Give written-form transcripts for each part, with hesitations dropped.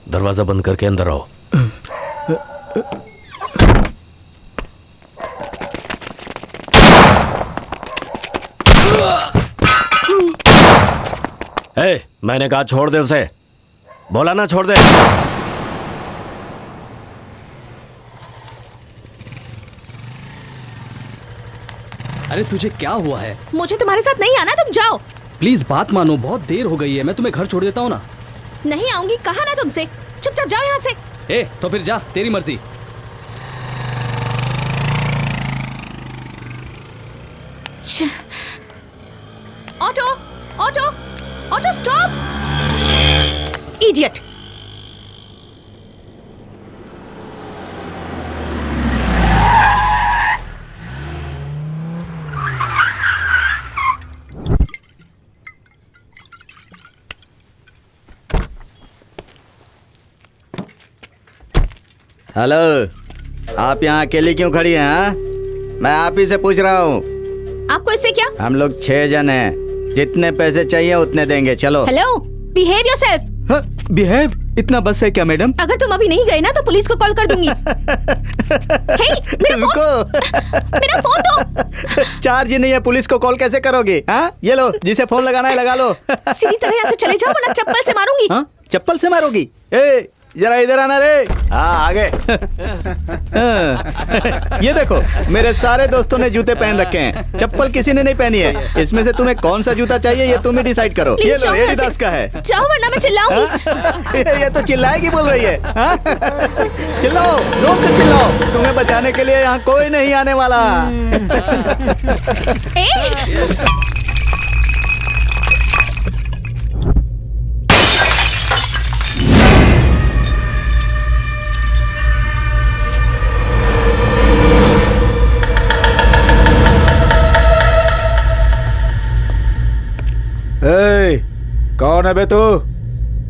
दरवाजा बंद करके अंदर आओ। मैंने कहा छोड़ दे उसे, बोला ना छोड़ दे। अरे तुझे क्या हुआ है? मुझे तुम्हारे साथ नहीं आना, तुम जाओ। प्लीज बात मानो, बहुत देर हो गई है, मैं तुम्हें घर छोड़ देता हूँ ना। नहीं आऊंगी, कहा ना तुमसे, चुपचाप जाओ यहाँ से। तो फिर जा, तेरी मर्जी। Auto auto auto stop, idiot. Hello, आप यहाँ अकेली क्यों खड़ी हैं? हाँ, मैं आप ही से पूछ रहा हूँ। आपको इससे क्या? हम लोग 6 जन हैं, जितने पैसे चाहिए उतने देंगे। चलो। Hello, behave yourself. बिहेव? इतना बस है क्या मैडम? अगर तुम अभी नहीं गए ना तो पुलिस को कॉल कर दूंगी। मेरा फोन दो। चार्ज ही नहीं है, पुलिस को कॉल कैसे करोगे? हाँ, ये लो, जिसे फोन लगाना है लगा लो। सीधी तरह यहाँ से चले जाओ वरना चप्पल से मारूंगी। हाँ, चप्पल से मारोगी? ए, जरा इधर आना रे। हाँ, आगे। ये देखो, मेरे सारे दोस्तों ने जूते पहन रखे हैं, चप्पल किसी ने नहीं पहनी है। इसमें से तुम्हें कौन सा जूता चाहिए ये तुम ही डिसाइड करो। ये लो, एडिडास का है। जाओ वरना मैं चिल्लाऊंगी। ये तो चिल्लाएगी बोल रही है। हाँ? चिल्लाओ, जोर से चिल्लाओ, तुम्हें बचाने के लिए यहाँ कोई नहीं आने वाला। कौन है बे तू?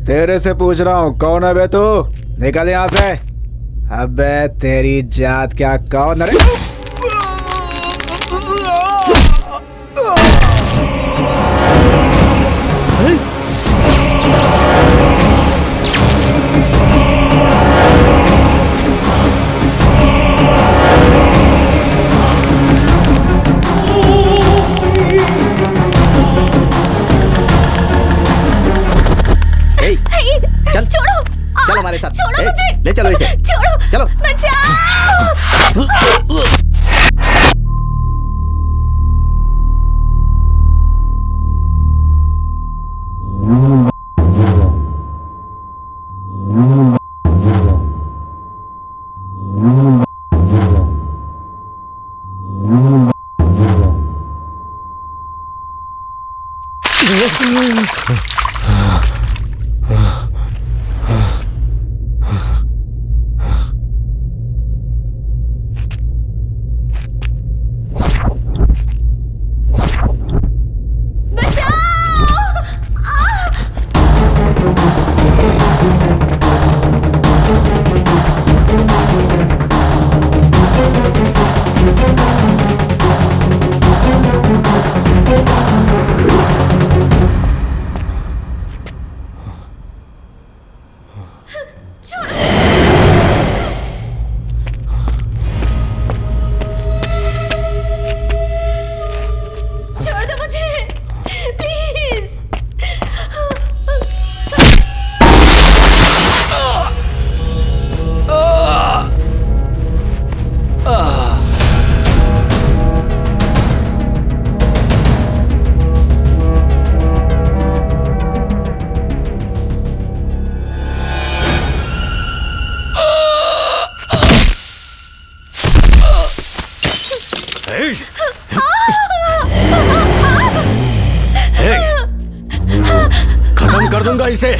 तेरे से पूछ रहा हूँ, कौन है बे तू? निकल यहाँ से। अबे तेरी जात क्या, कौन? अरे चलो हमारे साथ। छोड़ो मुझे। ले चलो इसे। छोड़ो। चलो। बचाओ। खत्म कर दूंगा इसे।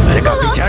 मेरे का पीछे।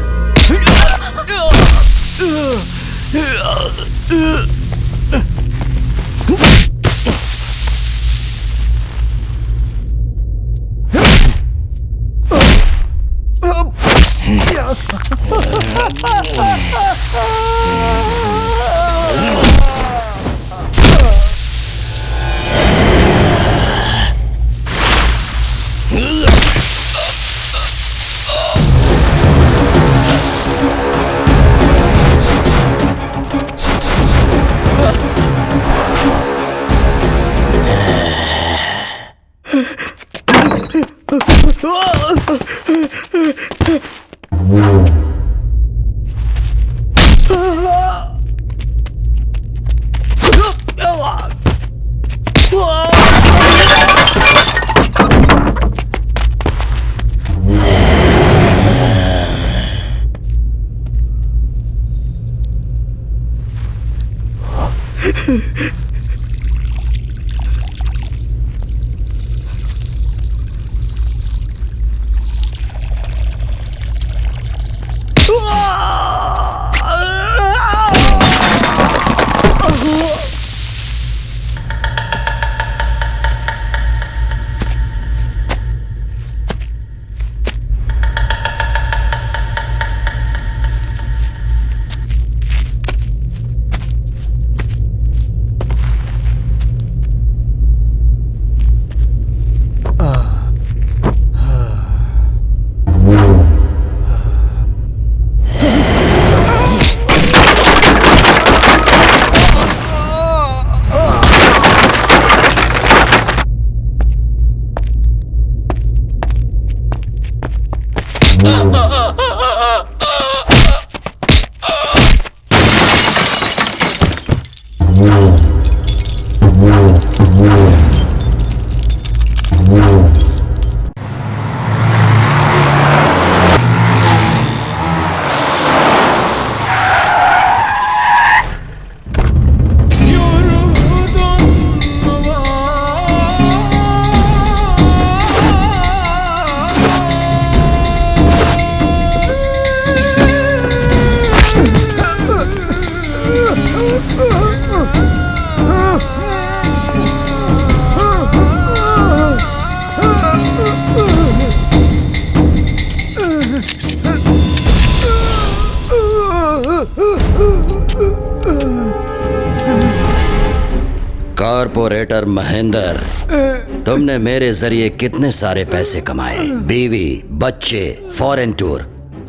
कॉर्पोरेटर महेंद्र, तुमने मेरे जरिए कितने सारे पैसे कमाए, बीवी, बच्चे, फॉरेन टूर।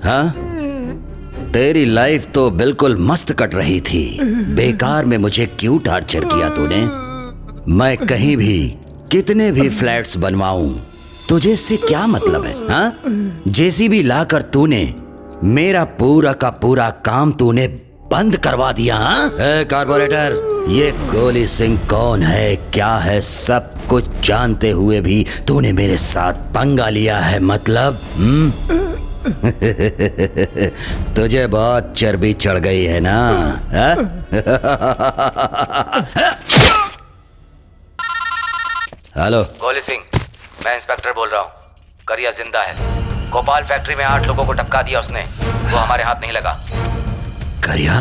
हाँ, तेरी लाइफ तो बिल्कुल मस्त कट रही थी। बेकार में मुझे क्यों टॉर्चर किया तूने? मैं कहीं भी कितने भी फ्लैट्स बनवाऊं, तुझे इससे क्या मतलब है? हाँ, जेसीबी लाकर तूने मेरा पूरा का पूरा काम तूने बंद करवा दिया। हाँ? कॉर्पोरेटर, ये गोली सिंह कौन है, क्या है, सब कुछ जानते हुए भी तूने मेरे साथ पंगा लिया है, मतलब? तुझे बहुत चर्बी चढ़ गई है ना? हेलो गोली सिंह, मैं इंस्पेक्टर बोल रहा हूँ। करिया जिंदा है। गोपाल फैक्ट्री में 8 लोगों को टपका दिया उसने, वो हमारे हाथ नहीं लगा। करिया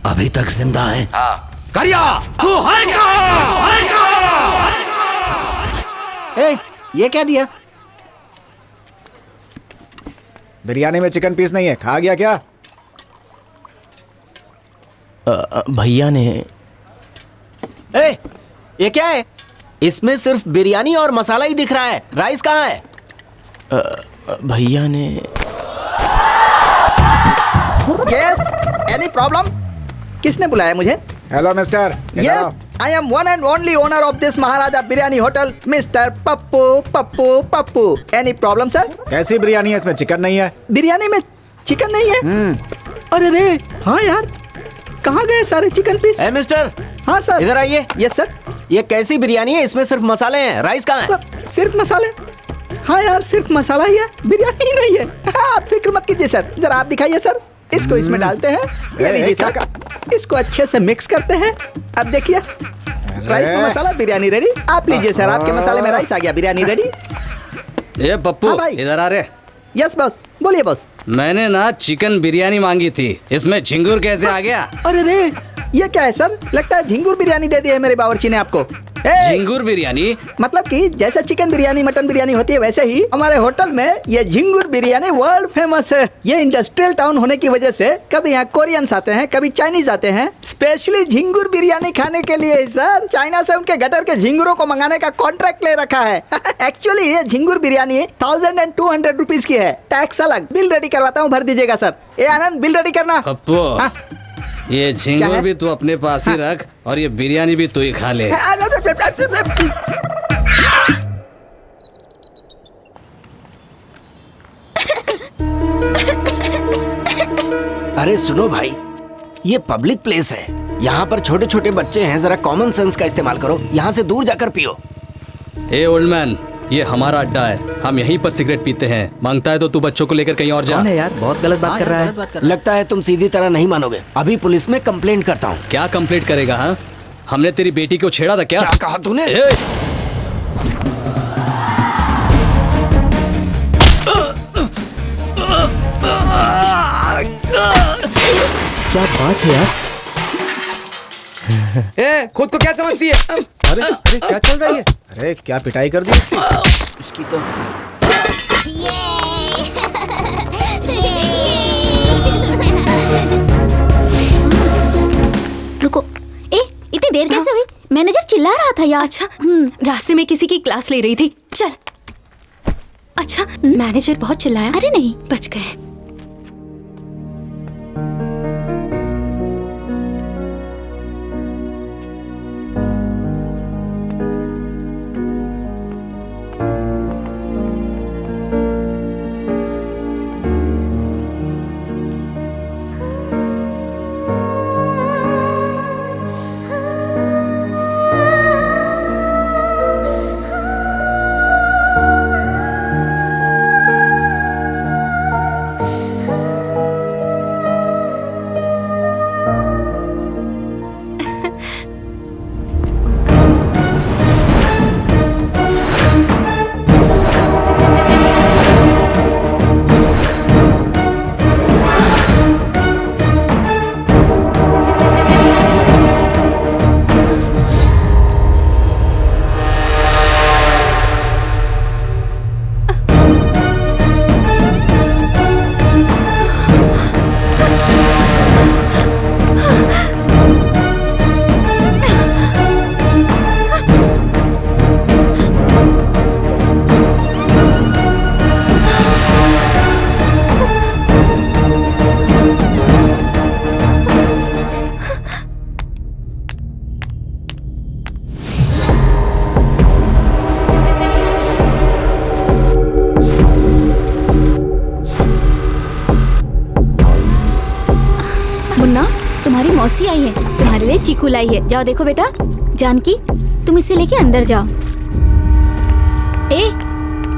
अभी तक जिंदा है? हाँ। करिया, तू है क्या? ये क्या दिया? बिरयानी में चिकन पीस नहीं है, खा गया क्या? भैया ने। ये क्या है? इसमें सिर्फ बिरयानी और मसाला ही दिख रहा है, राइस कहाँ है? भैया ने। Yes, any problem? किसने बुलाया मुझे? Hello mister. Yes, I am one and only owner of this Maharaja biryani hotel, mister Pappu Pappu Pappu. Any problem sir? कैसी बिरयानी है, इसमें चिकन नहीं है? बिरयानी में चिकन नहीं है? अरे रे, हाँ यार, कहाँ गए सारे चिकन पीस? मिस्टर, हाँ सर। इधर आइए। Yes sir. ये कैसी बिरयानी है? इसमें सिर्फ मसाले हैं, राइस कहाँ है? सिर्फ मसाले? हाँ यार, सिर्फ मसाला ही है, बिरयानी ही नहीं है। हाँ, आप फिक्र मत कीजिए सर, जरा आप दिखाइए सर। इसको इसमें डालते हैं, ये लीजिए सर, इसको अच्छे से मिक्स करते हैं। अब देखिए, राइस में मसाला, बिरयानी रेडी। आप लीजिए सर, आपके मसाले में राइस आ गया, बिरयानी रेडी। ये पप्पू, हाँ भाई। इधर आ रहे। यस बॉस, बोलिए बॉस। मैंने ना चिकन बिरयानी मांगी थी, इसमें झिंगुर कैसे आ गया? अरे रे, ये क्या है सर? लगता है झिंगुर बिरयानी दे दी है मेरे बावर्ची ने आपको। झिंगुर बिरयानी? मतलब कि जैसे चिकन बिरयानी, मटन बिरयानी होती है, वैसे ही हमारे होटल में ये झिंगुर बिरयानी वर्ल्ड फेमस है। ये इंडस्ट्रियल टाउन होने की वजह से कभी यहाँ कोरियंस आते हैं, कभी चाइनीज आते हैं, स्पेशली झिंगुर बिरयानी खाने के लिए। सर, चाइना से उनके गटर के झिंगुरों को मंगाने का कॉन्ट्रैक्ट ले रखा है। एक्चुअली ये झिंगुर बिरयानी 1200 रुपीज की है, टैक्स अलग। बिल रेडी करवाता हूँ, भर दीजिएगा सर। ए आनंद, बिल रेडी करना। पप्पू, हाँ? ये झिंगुर भी तू अपने पास ही रख और ये बिरयानी भी तू ही खा ले। अरे सुनो भाई, ये पब्लिक प्लेस है, यहाँ पर छोटे छोटे बच्चे हैं, जरा कॉमन सेंस का इस्तेमाल करो, यहाँ से दूर जाकर पियो। ए ओल्ड मैन, ये हमारा अड्डा है, हम यहीं पर सिगरेट पीते हैं। मांगता है तो तू बच्चों को लेकर कहीं और जा। कौन है यार, बहुत गलत बात कर रहा है। लगता है तुम सीधी तरह नहीं मानोगे, अभी पुलिस में कंप्लेंट करता हूँ। क्या कंप्लेंट करेगा? हाँ, हमने तेरी बेटी को छेड़ा था क्या? क्या कहा तूने? क्या बात है यार। ए, खुद को क्या समझती है? अरे अरे क्या चल रहा है? अरे क्या पिटाई कर दी इसकी? इसकी तो रुको। ए, इतनी देर कैसे हुई? मैनेजर चिल्ला रहा था यार। अच्छा, रास्ते में किसी की क्लास ले रही थी। चल। अच्छा, मैनेजर बहुत चिल्लाया? अरे नहीं, बच गए। तुम्हारी मौसी आई है, तुम्हारे लिए चीकू लाई है। जाओ देखो बेटा। जानकी, तुम इसे लेके अंदर जाओ। ए,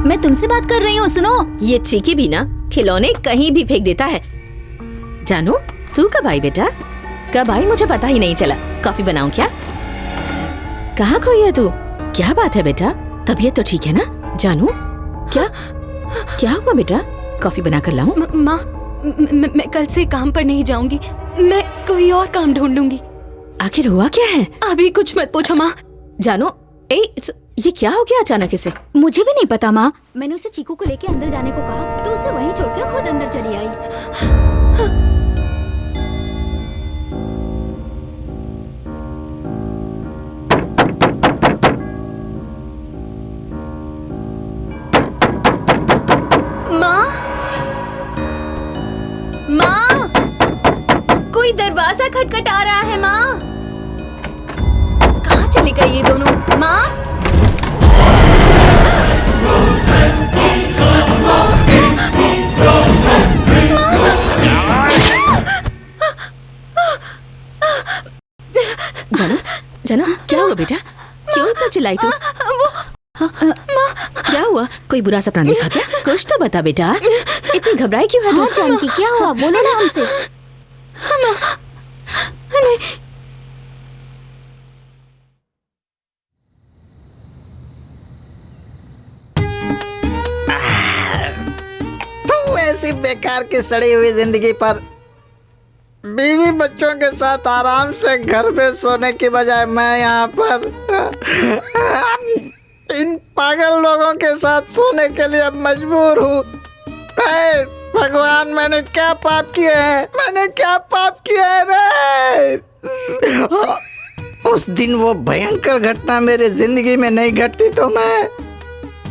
मैं तुमसे बात कर रही हूँ, सुनो। ये चीकी भी ना खिलौने कहीं भी फेंक देता है। जानू, तू कब आई बेटा? कब आई मुझे पता ही नहीं चला। कॉफी बनाऊं क्या? कहाँ खोई है तू? क्या बात है बेटा, तबीयत तो ठीक है ना? जानू, क्या क्या हुआ बेटा? कॉफी बना कर लाऊं? माँ, मैं कल से काम पर नहीं जाऊंगी, मैं कोई और काम ढूंढ लूंगी। आखिर हुआ क्या है? अभी कुछ मत पूछो माँ। जानू, ये क्या हो गया अचानक इसे? मुझे भी नहीं पता माँ। मैंने उसे चीकू को लेके अंदर जाने को कहा तो उसे वहीं छोड़ के खुद अंदर चली आई। माँ, माँ, कोई दरवाजा खटखटा रहा है। माँ, कहाँ चली गई ये दोनों? माँ, जानू, जानू, क्या हुआ बेटा? क्यों इतना चिल्लाई तू? क्या हुआ? कोई बुरा सपना देखा क्या? कुछ तो बता बेटा, इतनी घबराई क्यों है तू? हाँ जानकी, क्या हुआ? बोलो ना हमसे। तू ऐसी बेकार की सड़ी हुई जिंदगी पर बीवी बच्चों के साथ आराम से घर पे सोने की बजाय मैं यहाँ पर इन पागल लोगों के साथ सोने के लिए अब मजबूर हूँ। भगवान, मैंने क्या पाप किए हैं? मैंने क्या पाप किया है रे? उस दिन वो भयंकर घटना मेरे जिंदगी में नहीं घटती तो मैं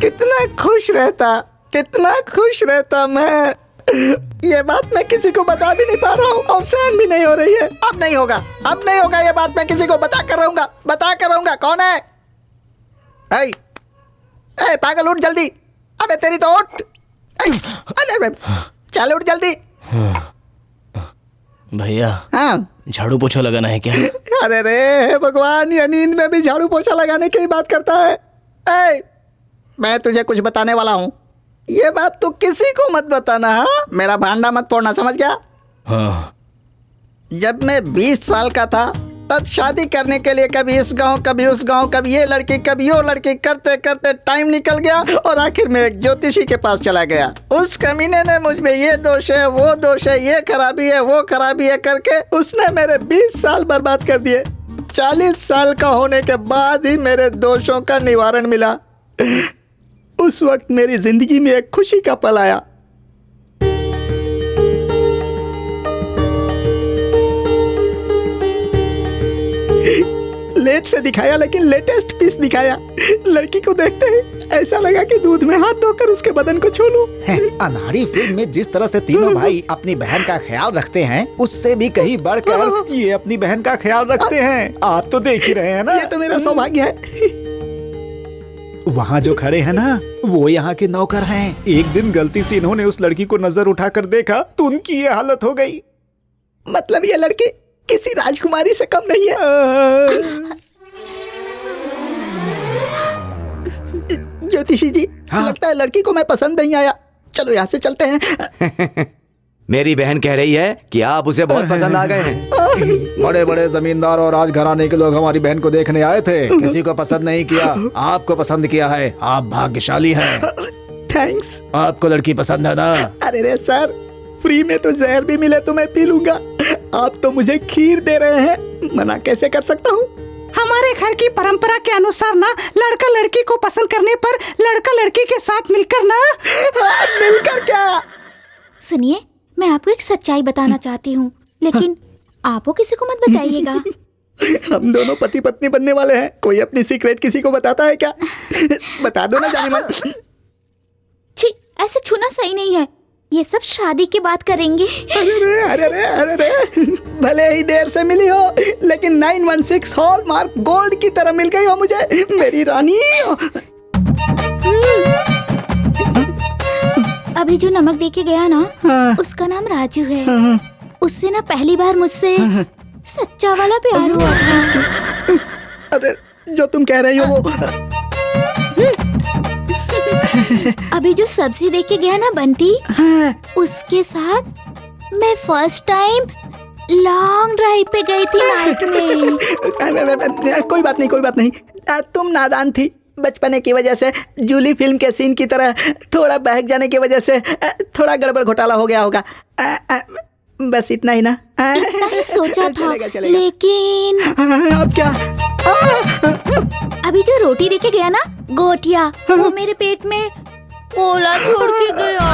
कितना खुश रहता, कितना खुश रहता मैं। ये बात मैं किसी को बता भी नहीं पा रहा हूँ और सहन भी नहीं हो रही है। अब नहीं होगा, अब नहीं होगा। ये बात मैं किसी को बता कर रहूंगा, बता कर रहूंगा। कौन है? ए पागल, उठ जल्दी। अबे तेरी तो उठ। अरे चल उठ जल्दी। भैया हाँ झाड़ू पोछा लगाना है क्या? अरे रे भगवान, ये नींद में भी झाड़ू पोछा लगाने की बात करता है। ए, मैं तुझे कुछ बताने वाला हूँ, ये बात तू किसी को मत बताना। हाँ? मेरा भांडा मत फोड़ना, समझ गया? हाँ। जब मैं 20 साल का था तब शादी करने के लिए कभी इस गांव कभी उस गांव, कभी ये लड़की कभी वो लड़की, करते करते टाइम निकल गया और आखिर में एक ज्योतिषी के पास चला गया। उस कमीने ने मुझ में ये दोष है, वो दोष है, ये खराबी है, वो खराबी है करके उसने मेरे 20 साल बर्बाद कर दिए। 40 साल का होने के बाद ही मेरे दोषों का निवारण मिला। उस वक्त मेरी जिंदगी में एक खुशी का पल आया। लेट से दिखाया लेकिन लेटेस्ट पीस दिखाया। लड़की को देखते ही ऐसा लगा कि दूध में हाथ धोकर उसके बदन को छू लूं। अनाड़ी फिल्म में जिस तरह से तीनों भाई अपनी बहन का ख्याल रखते हैं, उससे भी कहीं बढ़कर ये अपनी बहन का ख्याल रखते हैं। आप तो देख ही रहे हैं ना। ये तो मेरा सौभाग्य है। वहाँ जो खड़े हैं ना, वो यहाँ के नौकर हैं। एक दिन गलती से इन्होंने उस लड़की को नजर उठाकर देखा तो उनकी ये हालत हो गई। मतलब ये लड़की किसी राजकुमारी से कम नहीं है। ज्योतिषी जी, हाँ? लगता है लड़की को मैं पसंद नहीं आया। चलो यहाँ से चलते हैं। मेरी बहन कह रही है कि आप उसे बहुत पसंद आ गए हैं। बड़े बड़े जमींदार और राजघराने के लोग हमारी बहन को देखने आए थे, किसी को पसंद नहीं किया, आपको पसंद किया है। आप भाग्यशाली हैं। थैंक्स। आपको लड़की पसंद है ना? अरे रे सर, फ्री में तो जहर भी मिले तो मैं पी लूंगा। आप तो मुझे खीर दे रहे हैं, मना कैसे कर सकता हूँ? हमारे घर की परंपरा के अनुसार ना, लड़का लड़की को पसंद करने पर लड़का लड़की के साथ मिलकर ना। मिलकर क्या? सुनिए, मैं आपको एक सच्चाई बताना चाहती हूँ, लेकिन आप वो किसी को मत बताइएगा। हम दोनों पति पत्नी बनने वाले हैं। कोई अपनी सीक्रेट किसी को बताता है क्या? बता दो ना जाने मन। छी, ऐसे छूना सही नहीं है। ये सब शादी के बाद करेंगे। अरे रे, अरे रे, अरे रे। भले ही देर से मिली हो, लेकिन 916 हॉलमार्क गोल्ड की तरह मिल गई हो मुझे, मेरी रानी। अभी जो नमक देके गया ना, हाँ। उसका नाम राजू है। उससे ना पहली बार मुझसे सच्चा वाला प्यार हुआ था। अरे जो तुम कह रही हो वो। अभी जो सब्जी देके गया ना बंटी, उसके साथ मैं फर्स्ट टाइम लॉन्ग ड्राइव पे गई थी नाइट में। कोई बात नहीं, कोई बात नहीं। तुम नादान थी। बचपने की वजह से जूली फिल्म के सीन की तरह थोड़ा बहक जाने की वजह से थोड़ा गड़बड़ घोटाला हो गया होगा। बस इतना ही ना। इतना ही सोचा था, चलेगा। लेकिन अब क्या? अभी जो रोटी देके गया ना, गोटिया, वो मेरे पेट में गोला छोड़ के गया।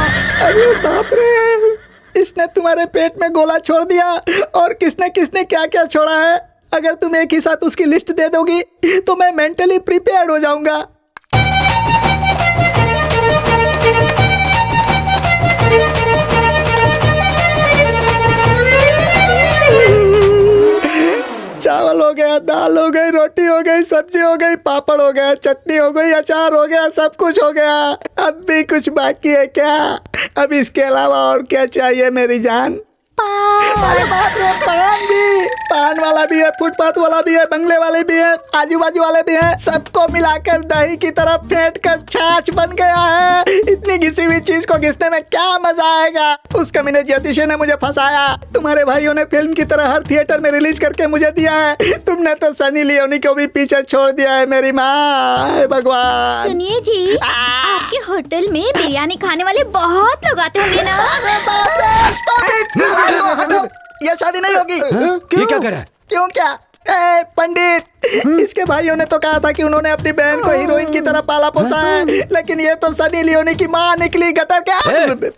अरे बाप रे, इसने तुम्हारे पेट में गोला छोड़ दिया। और किसने किसने क्या क्या छोड़ा है? अगर तुम एक ही साथ उसकी लिस्ट दे दोगी तो मैं मेंटली प्रिपेयर्ड हो जाऊंगा। चावल हो गया, दाल हो गई, रोटी हो गई, सब्जी हो गई, पापड़ हो गया, चटनी हो गई, अचार हो गया, सब कुछ हो गया। अब भी कुछ बाकी है क्या? अब इसके अलावा और क्या चाहिए मेरी जान? अरे बाप रे, पान भी, पान वाला भी है, फुटपाथ वाला भी है, बंगले वाले भी है, आजू बाजू वाले भी हैं। सबको मिलाकर दही की तरह फेंट कर छाछ बन गया है। इतनी घिसी हुई चीज को घिसने में क्या मजा आएगा? उस कमीने ज्योतिषी ने मुझे फंसाया। तुम्हारे भाइयों ने फिल्म की तरह हर थिएटर में रिलीज करके मुझे दिया है। तुमने तो सनी लियोनी को भी पीछे छोड़ दिया है मेरी माँ। भगवान। सुनिए जी, आपके होटल में बिरयानी खाने वाले बहुत लोग आते होंगे ना? अरे बाप रे, stop it! हटो, ये शादी नहीं होगी। ये क्या कर रहा है? क्यों क्या? पंडित, इसके भाइयों ने तो कहा था कि उन्होंने अपनी बहन को हीरोइन की तरह पाला पोसा है, लेकिन ये तो सनी लियोनी की माँ निकली। गटर क्या?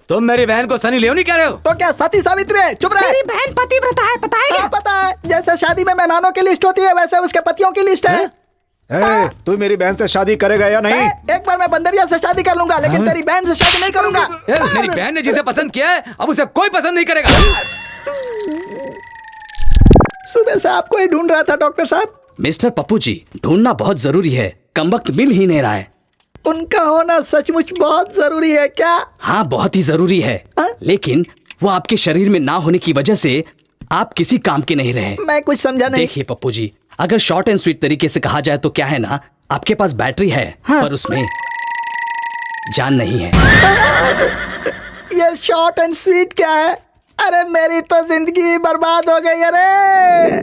तुम मेरी बहन को सनी लियोनी कह रहे हो? तो क्या सती सावित्री है? चुप रहे। मेरी बहन पतिव्रता है, पता है क्या? पता है। जैसे शादी में मेहमानों की लिस्ट होती है, वैसे उसके पतियों की लिस्ट है। तू मेरी बहन से शादी करेगा या नहीं? एक बार मैं बंदरिया से शादी कर लूंगा, लेकिन तेरी बहन से शादी नहीं करूंगा। मेरी बहन ने जिसे पसंद किया है, अब उसे कोई पसंद नहीं करेगा। सुबह से आपको ही ढूंढ रहा था डॉक्टर साहब। मिस्टर पप्पू जी, ढूंढना बहुत जरूरी है, कमबख्त मिल ही नहीं रहा है। उनका होना सचमुच बहुत जरूरी है क्या? हाँ, बहुत ही जरूरी है। लेकिन वो आपके शरीर में ना होने की वजह से आप किसी काम के नहीं रहे। मैं कुछ समझा नहीं। देखिए पप्पू जी, अगर शॉर्ट एंड स्वीट तरीके से कहा जाए तो क्या है ना, आपके पास बैटरी है पर उसमें जान नहीं है। ये शॉर्ट एंड स्वीट क्या है? अरे मेरी तो जिंदगी बर्बाद हो गई। अरे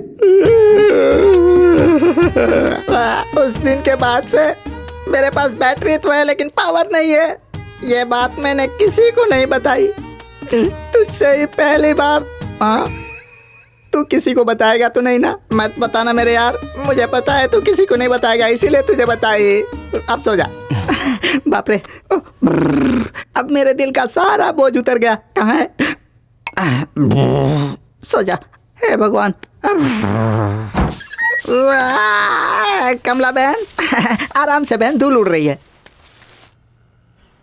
उस दिन के बाद से मेरे पास बैटरी तो है लेकिन पावर नहीं है। ये बात मैंने किसी को नहीं बताई, तुझसे ही पहली बार। हाँ, तू किसी को बताएगा तो नहीं ना? मत बताना मेरे यार, मुझे पता है तू किसी को नहीं बताएगा, इसीलिए तुझे बताई। अब सो जा। बाप रे, अब मेरे दिल का सारा बोझ उतर गया। कहाँ है? सो जा। हे भगवान। कमला बहन, आराम से बहन, धूल उड़ रही है।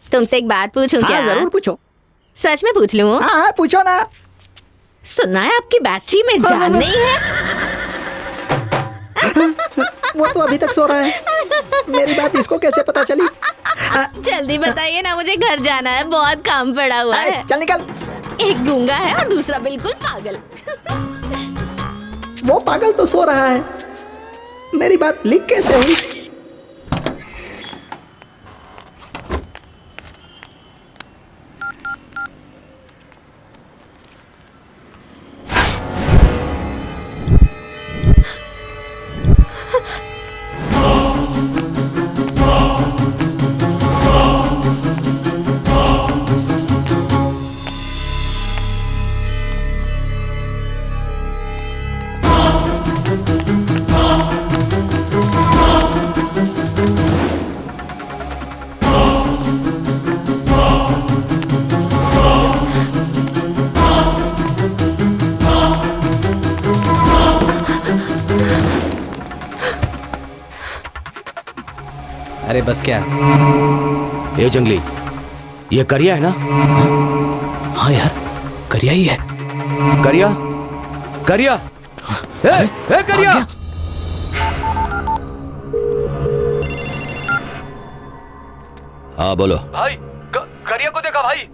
तुमसे एक बात पूछूं क्या? हाँ, जरूर पूछो। सच में पूछ लूं? हाँ पूछो ना। सुना है आपकी बैटरी में जान नहीं है। वो तो अभी तक सो रहा है। मेरी बात इसको कैसे पता चली? जल्दी बताइए ना, मुझे घर जाना है, बहुत काम पड़ा हुआ है। चल निकल। एक गूंगा है और दूसरा बिल्कुल पागल। वो पागल तो सो रहा है, मेरी बात लीक कैसे हुई? अरे बस क्या? ये जंगली, ये करिया है ना? हाँ यार, करिया ही है। करिया, करिया, ए करिया। हाँ बोलो। भाई, करिया को देखा भाई।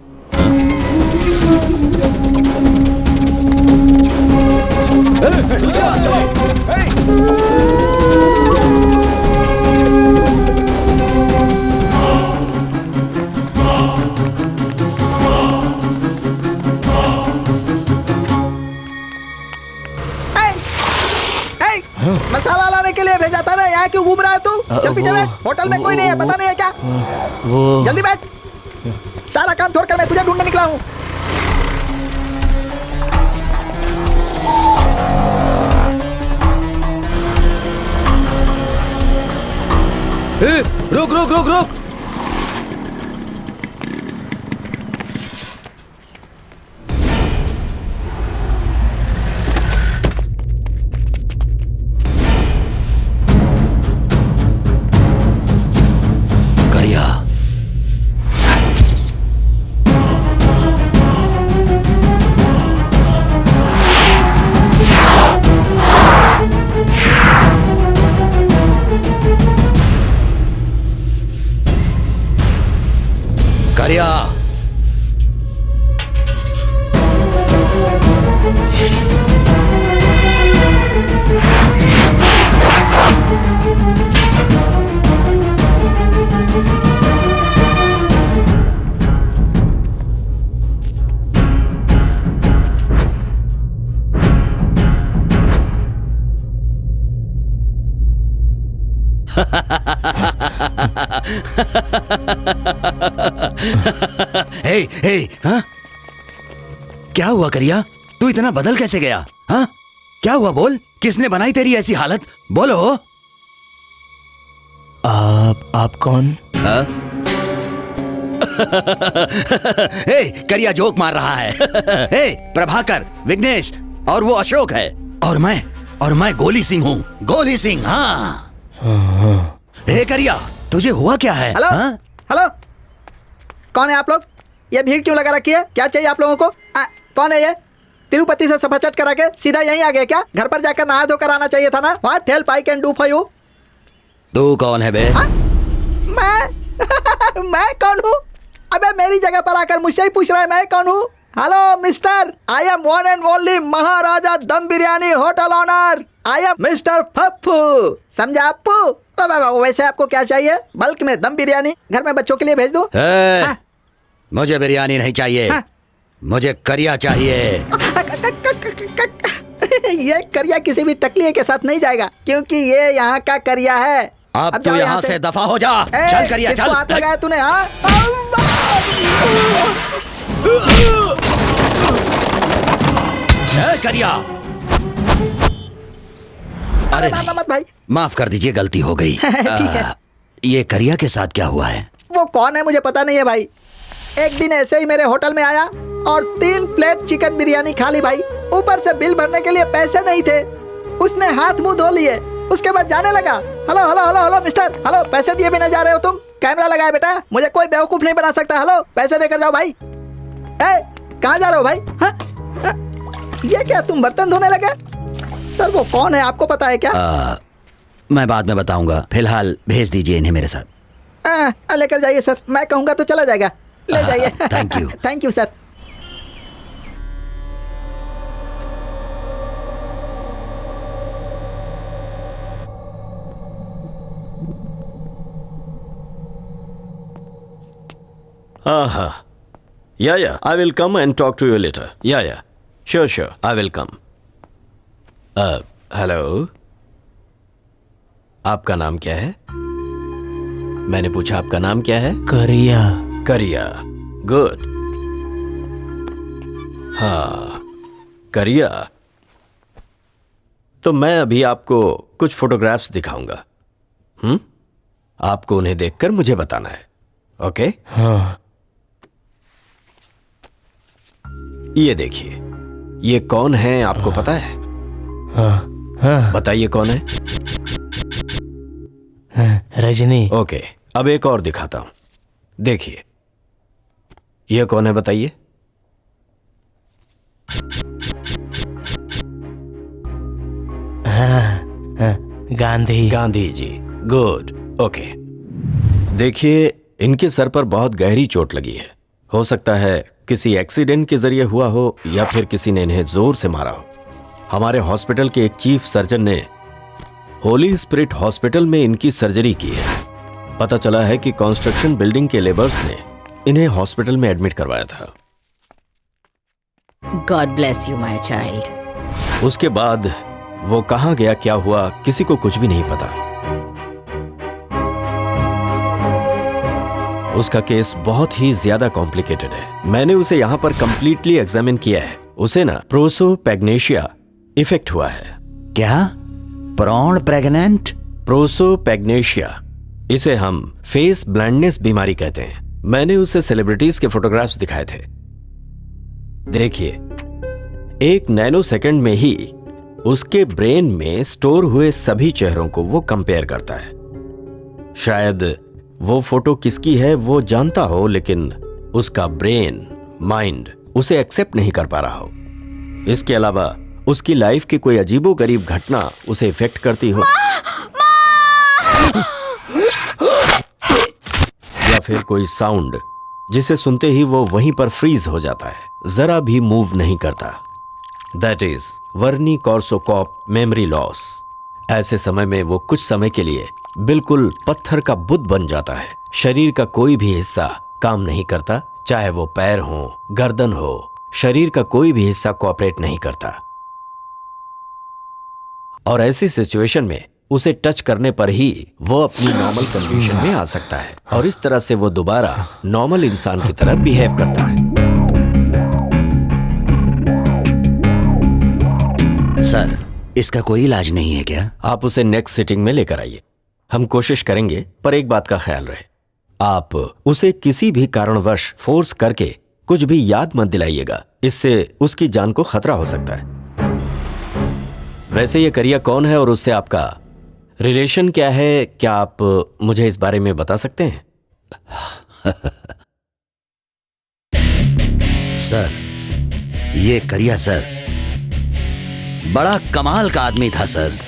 मसाला लाने के लिए भेजा था ना, यहाँ क्यों घूम रहा है तू? चल पीछे बैठ, होटल में कोई नहीं है, पता नहीं है क्या? जल्दी बैठ, सारा काम छोड़कर मैं तुझे ढूंढने निकला हूँ। रुक रुक रुक रुक। करिया, हे हे, हाँ? क्या हुआ करिया? तू इतना बदल कैसे गया? हाँ? क्या हुआ बोल? किसने बनाई तेरी ऐसी हालत? बोलो। आप कौन? हाँ? हे, करिया जोक मार रहा है। हे, प्रभाकर, विघ्नेश और वो अशोक है और मैं गोली सिंह हूँ। गोली सिंह। हाँ। हे करिया, तुझे हुआ क्या है? हेलो, हाँ? हेलो, कौन है आप लोग? ये भीड़ क्यों लगा रखी है? क्या चाहिए आप लोगों को? कौन है ये? तिरुपति से सफा चट करा के सीधा यहीं आ गए क्या? घर पर जाकर नहा धोकर आना चाहिए था ना। What help I can do for you? तू कौन है बे? मैं मैं कौन हूँ? अबे मेरी जगह पर आकर मुझसे ही पूछ रहा है मैं कौन हूँ? Hello mister, I am one and only Maharaja dum biryani hotel owner. I am mister Pappu, समझा अप्पू? वैसे आपको क्या चाहिए? बल्क में दम बिरयानी घर में बच्चों के लिए भेज दो। हाँ? मुझे बिरयानी नहीं चाहिए। हाँ? मुझे करिया चाहिए। ये करिया किसी भी टकलिए के साथ नहीं जाएगा, क्योंकि ये यहाँ का करिया है। अब तू यहाँ से दफा हो जा। चल करिया चल। हाथ लगाया तूने? हाँ करिया। अरे मत भाई, माफ कर दीजिए, गलती हो गई। ठीक है। ये करिया के साथ क्या हुआ है? वो कौन है मुझे पता नहीं है भाई। एक दिन ऐसे ही मेरे होटल में आया और 3 प्लेट चिकन बिरयानी खा ली भाई। ऊपर से बिल भरने के लिए पैसे नहीं थे। उसने हाथ मुंह धो लिए, उसके बाद जाने लगा। Hello hello hello hello mister, hello, पैसे दिए बिना जा रहे हो तुम? कैमरा लगाए बेटा, मुझे कोई बेवकूफ नहीं बना सकता। हेलो, पैसे देकर जाओ भाई। कहाँ जा रहे हो भाई? हाँ? ये क्या, तुम बर्तन धोने लगे? सर वो कौन है आपको पता है क्या? मैं बाद में बताऊंगा, फिलहाल भेज दीजिए इन्हें मेरे साथ। लेकर जाइए सर, मैं कहूंगा तो चला जाएगा। ले जाइए। Thank you. Thank you sir. Yeah, I will come and talk to you later. Yeah, sure, I will come. Hello, आपका नाम क्या है? मैंने पूछा आपका नाम क्या है? करिया। करिया, गुड। हाँ, करिया। तो मैं अभी आपको कुछ फोटोग्राफ्स दिखाऊंगा। आपको उन्हें देखकर मुझे बताना है, ओके? हाँ। ये देखिए, ये कौन है आपको पता है? हाँ। बताइए कौन है? रजनी। ओके, अब एक और दिखाता हूं। देखिए, ये कौन है बताइए? गांधी। Gandhi ji, good, okay. देखिए, इनके सर पर बहुत गहरी चोट लगी है। हो सकता है किसी एक्सीडेंट के जरिए हुआ हो या फिर किसी ने इन्हें जोर से मारा हो। हमारे हॉस्पिटल के एक चीफ सर्जन ने होली स्पिरिट हॉस्पिटल में इनकी सर्जरी की है। पता चला है कि कंस्ट्रक्शन बिल्डिंग के लेबर्स ने इन्हें हॉस्पिटल में एडमिट करवाया था। God bless you my child. उसके बाद वो कहां गया, क्या हुआ, किसी को कुछ भी नहीं पता। उसका केस बहुत ही ज्यादा कॉम्प्लिकेटेड है। मैंने उसे यहां पर कंप्लीटली एग्जामिन किया है। उसे ना प्रोसोपैग्नेशिया इफेक्ट हुआ है। क्या? Prawn pregnant? प्रोसोपैग्नेशिया, इसे हम फेस ब्लाइंडनेस बीमारी कहते हैं। मैंने उसे सेलिब्रिटीज के फोटोग्राफ्स दिखाए थे। देखिए, 1 नैनो सेकंड में ही उसके ब्रेन में स्टोर हुए सभी चेहरों को वो कंपेयर करता है। शायद वो फोटो किसकी है वो जानता हो, लेकिन उसका ब्रेन, माइंड उसे एक्सेप्ट नहीं कर पा रहा हो। इसके अलावा उसकी लाइफ की कोई अजीबोगरीब घटना उसे इफेक्ट करती हो, या फिर कोई साउंड जिसे सुनते ही वो वहीं पर फ्रीज हो जाता है, जरा भी मूव नहीं करता। That is Wernicke Korsakoff memory loss. ऐसे समय में वो कुछ समय के लिए बिल्कुल पत्थर का बुत बन जाता है। शरीर का कोई भी हिस्सा काम नहीं करता, चाहे वो पैर हो, गर्दन हो, शरीर का कोई भी हिस्सा कोऑपरेट नहीं करता। और ऐसी सिचुएशन में उसे टच करने पर ही वो अपनी नॉर्मल कंडीशन में आ सकता है, और इस तरह से वो दोबारा नॉर्मल इंसान की तरह बिहेव करता है। सर, इसका कोई इलाज नहीं है क्या? आप उसे नेक्स्ट सिटिंग में लेकर आइए, हम कोशिश करेंगे, पर एक बात का ख्याल रहे, आप उसे किसी भी कारणवश फोर्स करके कुछ भी याद मत दिलाइएगा, इससे उसकी जान को खतरा हो सकता है। वैसे ये करिया कौन है और उससे आपका रिलेशन क्या है, क्या आप मुझे इस बारे में बता सकते हैं? सर, ये करिया सर बड़ा कमाल का आदमी था सर।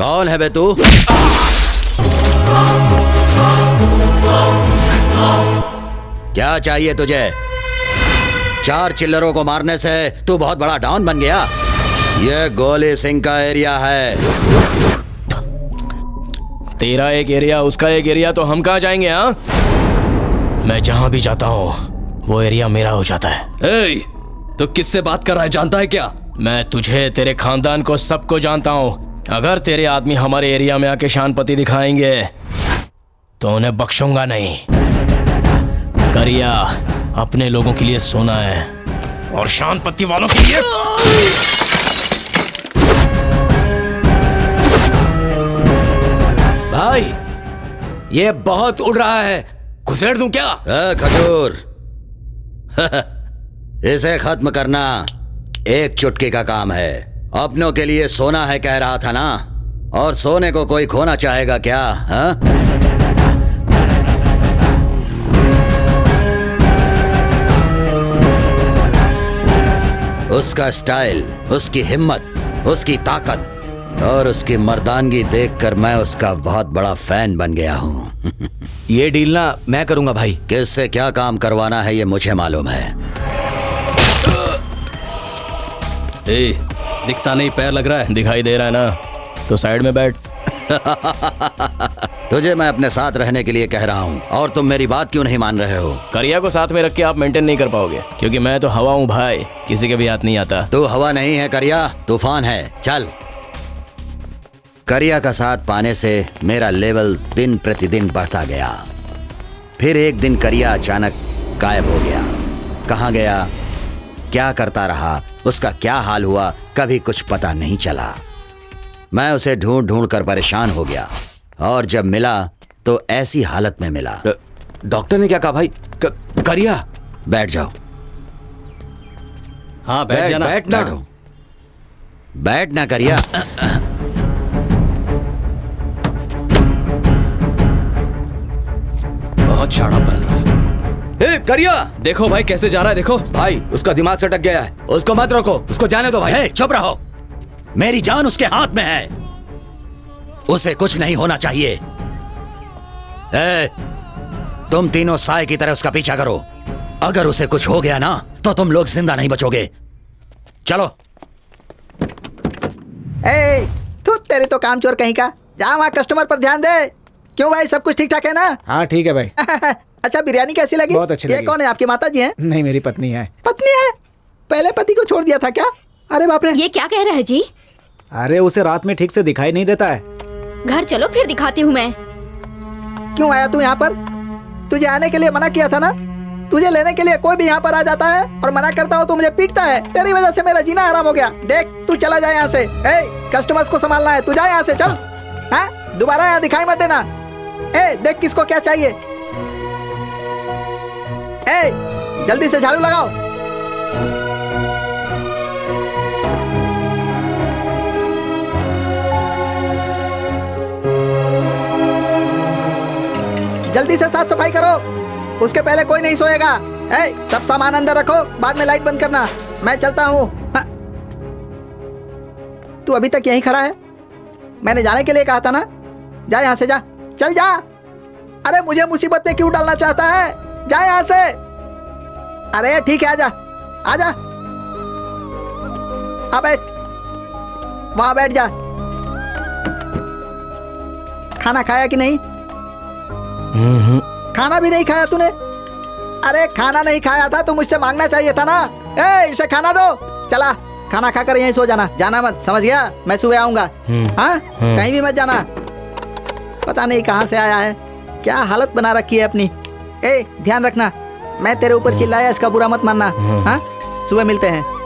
कौन है बे तू? क्या चाहिए तुझे? 4 चिल्लरों को मारने से तू बहुत बड़ा डॉन बन गया? ये गोली सिंह का एरिया है। तेरा एक एरिया, उसका एक एरिया, तो हम कहाँ जाएंगे? हाँ, मैं जहां भी जाता हूँ वो एरिया मेरा हो जाता है। तो किससे बात कर रहा है, जानता है क्या? मैं तुझे, तेरे खानदान को, सबको जानता हूँ। अगर तेरे आदमी हमारे एरिया में आके शानपति दिखाएंगे तो उन्हें बख्शूंगा नहीं। करिया अपने लोगों के लिए सोना है और शानपति वालों के लिए भाई ये बहुत उड़ रहा है, घुसेड़ दूं क्या? खजूर इसे खत्म करना एक चुटकी का काम है। अपनों के लिए सोना है कह रहा था ना, और सोने को कोई खोना चाहेगा क्या? हाँ? उसका स्टाइल, उसकी हिम्मत, उसकी ताकत और उसकी मर्दानगी देखकर मैं उसका बहुत बड़ा फैन बन गया हूँ। ये डील ना मैं करूंगा भाई। किससे क्या काम करवाना है ये मुझे मालूम है। दिखता नहीं, पैर लग रहा है। दिखाई दे रहा है ना, तो साइड में बैठ। तुझे मैं अपने साथ रहने के लिए कह रहा हूँ और तुम मेरी बात क्यों नहीं मान रहे हो? करिया को साथ में रख के आप मेंटेन नहीं कर पाओगे, क्योंकि मैं तो हवा हूँ भाई, किसी के भी हाथ नहीं आता। तू हवा नहीं है करिया, तूफान है। चल। करिया का साथ पाने से मेरा लेवल दिन प्रतिदिन बढ़ता गया। फिर एक दिन करिया अचानक गायब हो गया। कहाँ गया, क्या करता रहा, उसका क्या हाल हुआ, कभी कुछ पता नहीं चला। मैं उसे ढूंढ ढूंढ कर परेशान हो गया और जब मिला तो ऐसी हालत में मिला। डॉक्टर ने क्या कहा भाई? करिया। बैठ जाओ। हाँ बैठ जाना। बैठना, बैठना करिया। बहुत शाना बन रहा है। करिया देखो भाई कैसे जा रहा है, देखो भाई, उसका दिमाग सटक गया है, उसको मत रोको, उसको जाने दो भाई। चुप रहो, मेरी जान उसके हाथ में है, उसे कुछ नहीं होना चाहिए। तुम तीनों साए की तरह उसका पीछा करो, अगर उसे कुछ हो गया ना तो तुम लोग जिंदा नहीं बचोगे। चलो। तू तेरी तो काम चोर कहीं का, जा वहाँ कस्टमर पर ध्यान दे। क्यों भाई, सब कुछ ठीक ठाक है ना? हाँ ठीक है भाई। अच्छा, बिरयानी कैसी लगी? बहुत अच्छी लगी। ये कौन है, आपकी माता जी हैं? नहीं, मेरी पत्नी है। पत्नी है? पहले पति को छोड़ दिया था क्या? अरे बाप रे। ये क्या कह रहा है जी? अरे उसे रात में ठीक से दिखाई नहीं देता है। घर चलो फिर दिखाती हूँ मैं। क्यों आया तू यहाँ पर? तुझे आने के लिए मना किया था ना। तुझे लेने के लिए कोई भी यहाँ पर आ जाता है और मना करता हो तो मुझे पीटता है। तेरी वजह से मेरा जीना हराम हो गया। देख तू चला जाए यहाँ से। कस्टमर्स को संभालना है। तू जा यहाँ से, चल। हाँ, दोबारा यहाँ दिखाई मत देना। ए, देख किसको क्या चाहिए। ए, जल्दी से झाड़ू लगाओ। जल्दी से साफ सफाई करो, उसके पहले कोई नहीं सोएगा। ए, सब सामान अंदर रखो, बाद में लाइट बंद करना। मैं चलता हूँ। हाँ। तू अभी तक यहीं खड़ा है? मैंने जाने के लिए कहा था ना। जा यहाँ से, जा, चल जा। अरे मुझे मुसीबत में क्यों डालना चाहता है? जा यहाँ से। अरे ठीक है, आजा, आजा। हाँ बैठ, वहां बैठ जा। खाना खाया कि नहीं? खाना भी नहीं खाया तूने? अरे खाना नहीं खाया था तो मुझसे मांगना चाहिए था ना। ए, इसे खाना दो। चला, खाना खाकर यहीं सो जाना, जाना मत, समझ गया? मैं सुबह आऊंगा। हाँ, कहीं भी मत जाना। पता नहीं कहाँ से आया है, क्या हालत बना रखी है अपनी। ए, ध्यान रखना, मैं तेरे ऊपर चिल्लाया इसका बुरा मत मानना। हाँ, सुबह मिलते हैं।